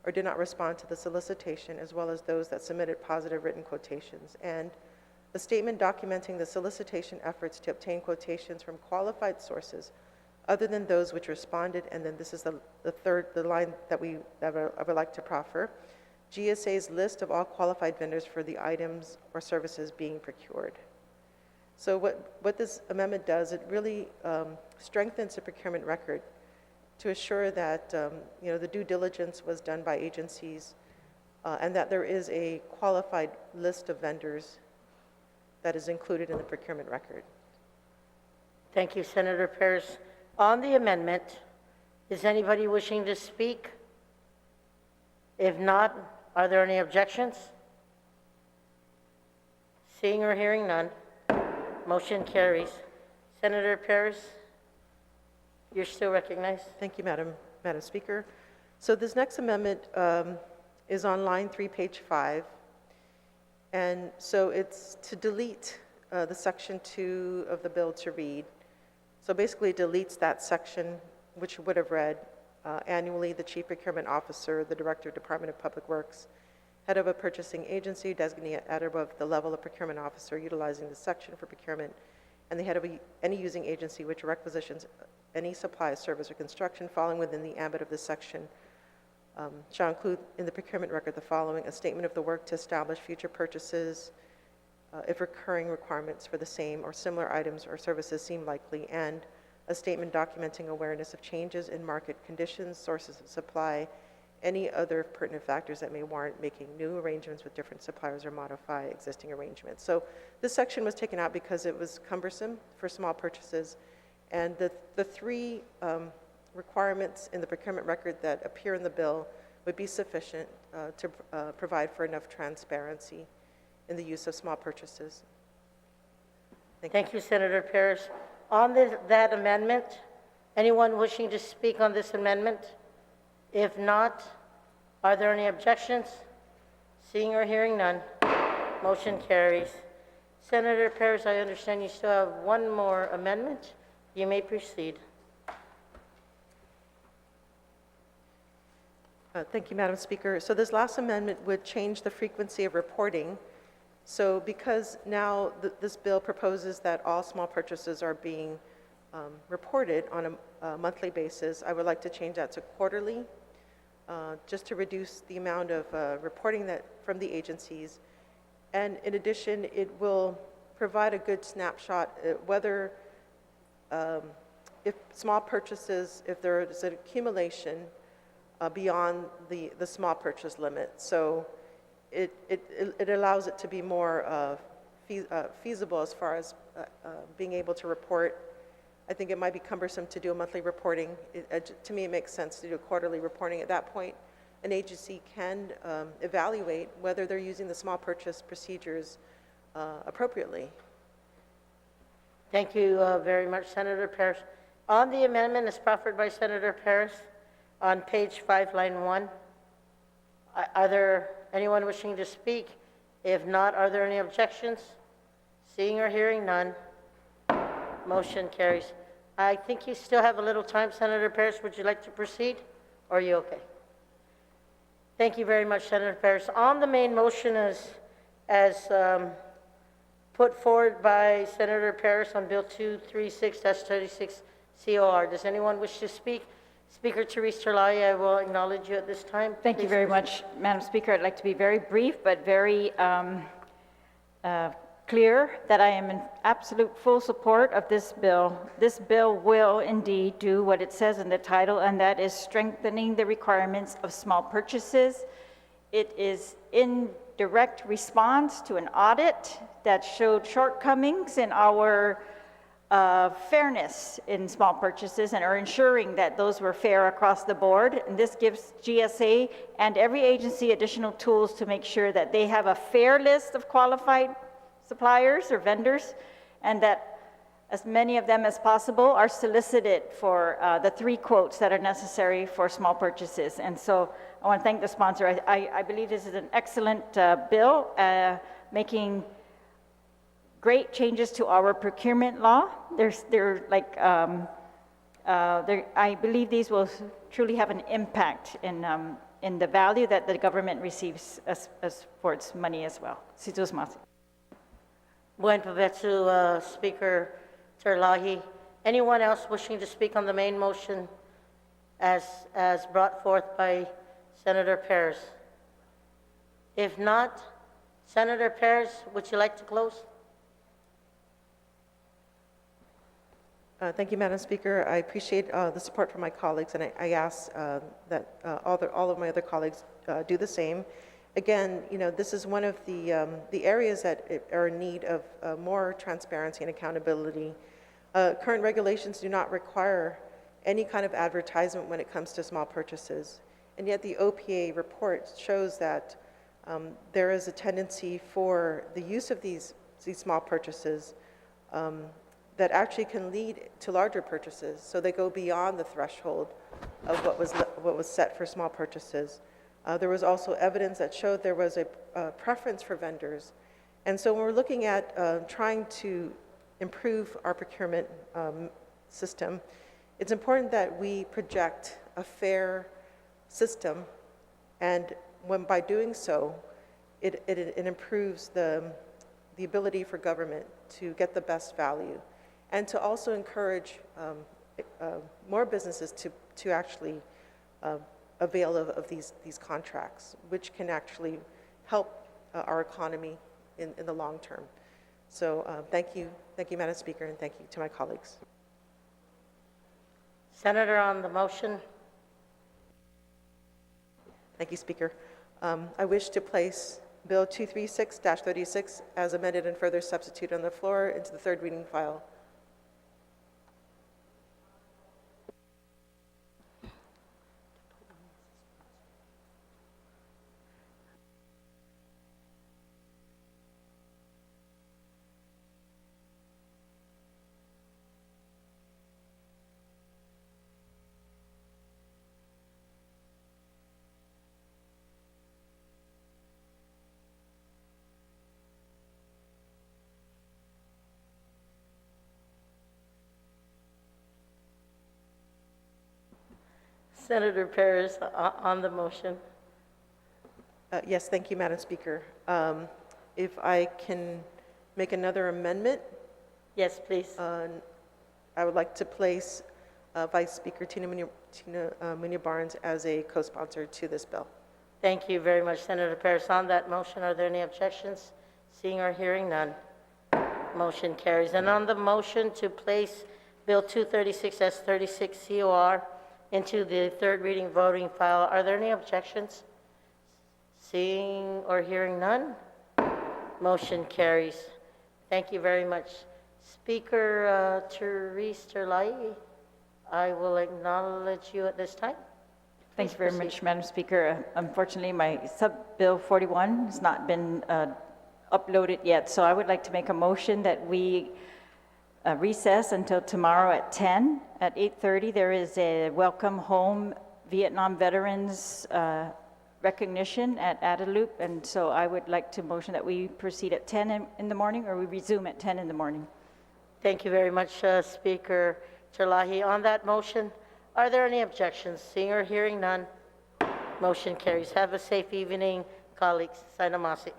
Speaker 7: or did not respond to the solicitation, as well as those that submitted positive written quotations, and a statement documenting the solicitation efforts to obtain quotations from qualified sources other than those which responded. And then this is the line that I would like to proffer: GSA's list of all qualified vendors for the items or services being procured. So what this amendment does, it really strengthens the procurement record to assure that the due diligence was done by agencies and that there is a qualified list of vendors that is included in the procurement record.
Speaker 6: Thank you, Senator Paris. On the amendment, is anybody wishing to speak? If not, are there any objections? Seeing or hearing none, motion carries. Senator Paris, you're still recognized.
Speaker 7: Thank you, Madam Speaker. So this next amendment is on line 3, page 5. And so it's to delete the section 2 of the bill to read. So basically it deletes that section, which would have read, annually, the Chief Procurement Officer, the Director of Department of Public Works, head of a purchasing agency, designate at or above the level of procurement officer utilizing the section for procurement, and the head of any using agency which requisitions any supply, service, or construction falling within the ambit of this section shall include in the procurement record the following: a statement of the work to establish future purchases if recurring requirements for the same or similar items or services seem likely, and a statement documenting awareness of changes in market conditions, sources of supply, any other pertinent factors that may warrant making new arrangements with different suppliers or modify existing arrangements. So this section was taken out because it was cumbersome for small purchases, and the three requirements in the procurement record that appear in the bill would be sufficient to provide for enough transparency in the use of small purchases.
Speaker 6: Thank you, Senator Paris. On that amendment, anyone wishing to speak on this amendment? If not, are there any objections? Seeing or hearing none, motion carries. Senator Paris, I understand you still have one more amendment. You may proceed.
Speaker 7: Thank you, Madam Speaker. So this last amendment would change the frequency of reporting. So because now this bill proposes that all small purchases are being reported on a monthly basis, I would like to change that to quarterly, just to reduce the amount of reporting that from the agencies. And in addition, it will provide a good snapshot whether if small purchases, if there is an accumulation beyond the small purchase limit. So it allows it to be more feasible as far as being able to report. I think it might be cumbersome to do a monthly reporting. To me, it makes sense to do a quarterly reporting. At that point, an agency can evaluate whether they're using the small purchase procedures appropriately.
Speaker 6: Thank you very much, Senator Paris. On the amendment as proffered by Senator Paris on page 5, line 1, are there anyone wishing to speak? If not, are there any objections? Seeing or hearing none, motion carries. I think you still have a little time, Senator Paris. Would you like to proceed, or are you okay? Thank you very much, Senator Paris. On the main motion as put forward by Senator Paris on Bill 236-36 COR, does anyone wish to speak? Speaker Therese Terlaye, I will acknowledge you at this time.
Speaker 1: Thank you very much, Madam Speaker. I'd like to be very brief, but very clear that I am in absolute full support of this bill. This bill will indeed do what it says in the title, and that is strengthening the requirements of small purchases. It is in direct response to an audit that showed shortcomings in our fairness in small purchases and are ensuring that those were fair across the board. And this gives GSA and every agency additional tools to make sure that they have a fair list of qualified suppliers or vendors, and that as many of them as possible are solicited for the 3 quotes that are necessary for small purchases. And so I want to thank the sponsor. I believe this is an excellent bill, making great changes to our procurement law. I believe these will truly have an impact in the value that the government receives as for its money as well. Situs Masi.
Speaker 6: Buen provecho, Speaker Terlahi. Anyone else wishing to speak on the main motion as brought forth by Senator Perez? If not, Senator Perez, would you like to close?
Speaker 7: Thank you, Madam Speaker. I appreciate the support from my colleagues, and I ask that all of my other colleagues do the same. Again, this is one of the areas that are in need of more transparency and accountability. Current regulations do not require any kind of advertisement when it comes to small purchases, and yet the OPA report shows that there is a tendency for the use of these small purchases that actually can lead to larger purchases. So they go beyond the threshold of what was set for small purchases. There was also evidence that showed there was a preference for vendors. And so when we're looking at trying to improve our procurement system, it's important that we project a fair system, and by doing so, it improves the ability for government to get the best value, and to also encourage more businesses to actually avail of these contracts, which can actually help our economy in the long term. So thank you, Madam Speaker, and thank you to my colleagues.
Speaker 6: Senator, on the motion.
Speaker 7: Thank you, Speaker. I wish to place Bill 236-36 as amended and further substitute on the floor into the third reading file.
Speaker 6: Senator Perez, on the motion.
Speaker 7: Yes, thank you, Madam Speaker. If I can make another amendment,
Speaker 6: Yes, please.
Speaker 7: I would like to place Vice Speaker Tina Munoz-Barnes as a co-sponsor to this bill.
Speaker 6: Thank you very much, Senator Perez. On that motion, are there any objections? Seeing or hearing none, motion carries. And on the motion to place Bill 236 as 36 COR into the third reading voting file, are there any objections? Seeing or hearing none, motion carries. Thank you very much. Speaker Therese Terlahi, I will acknowledge you at this time.
Speaker 1: Thank
Speaker 6: Please
Speaker 1: you very
Speaker 6: proceed.
Speaker 1: much, Madam Speaker. Unfortunately, my Sub-Bill 41 has not been uploaded yet, so I would like to make a motion that we recess until tomorrow at 10. At 8:30, there is a Welcome Home Vietnam Veterans recognition at Adelup, and so I would like to motion that we proceed at 10 in the morning, or we resume at 10 in the morning.
Speaker 6: Thank you very much, Speaker Terlahi. On that motion, are there any objections? Seeing or hearing none, motion carries. Have a safe evening, colleagues. Sainamasi.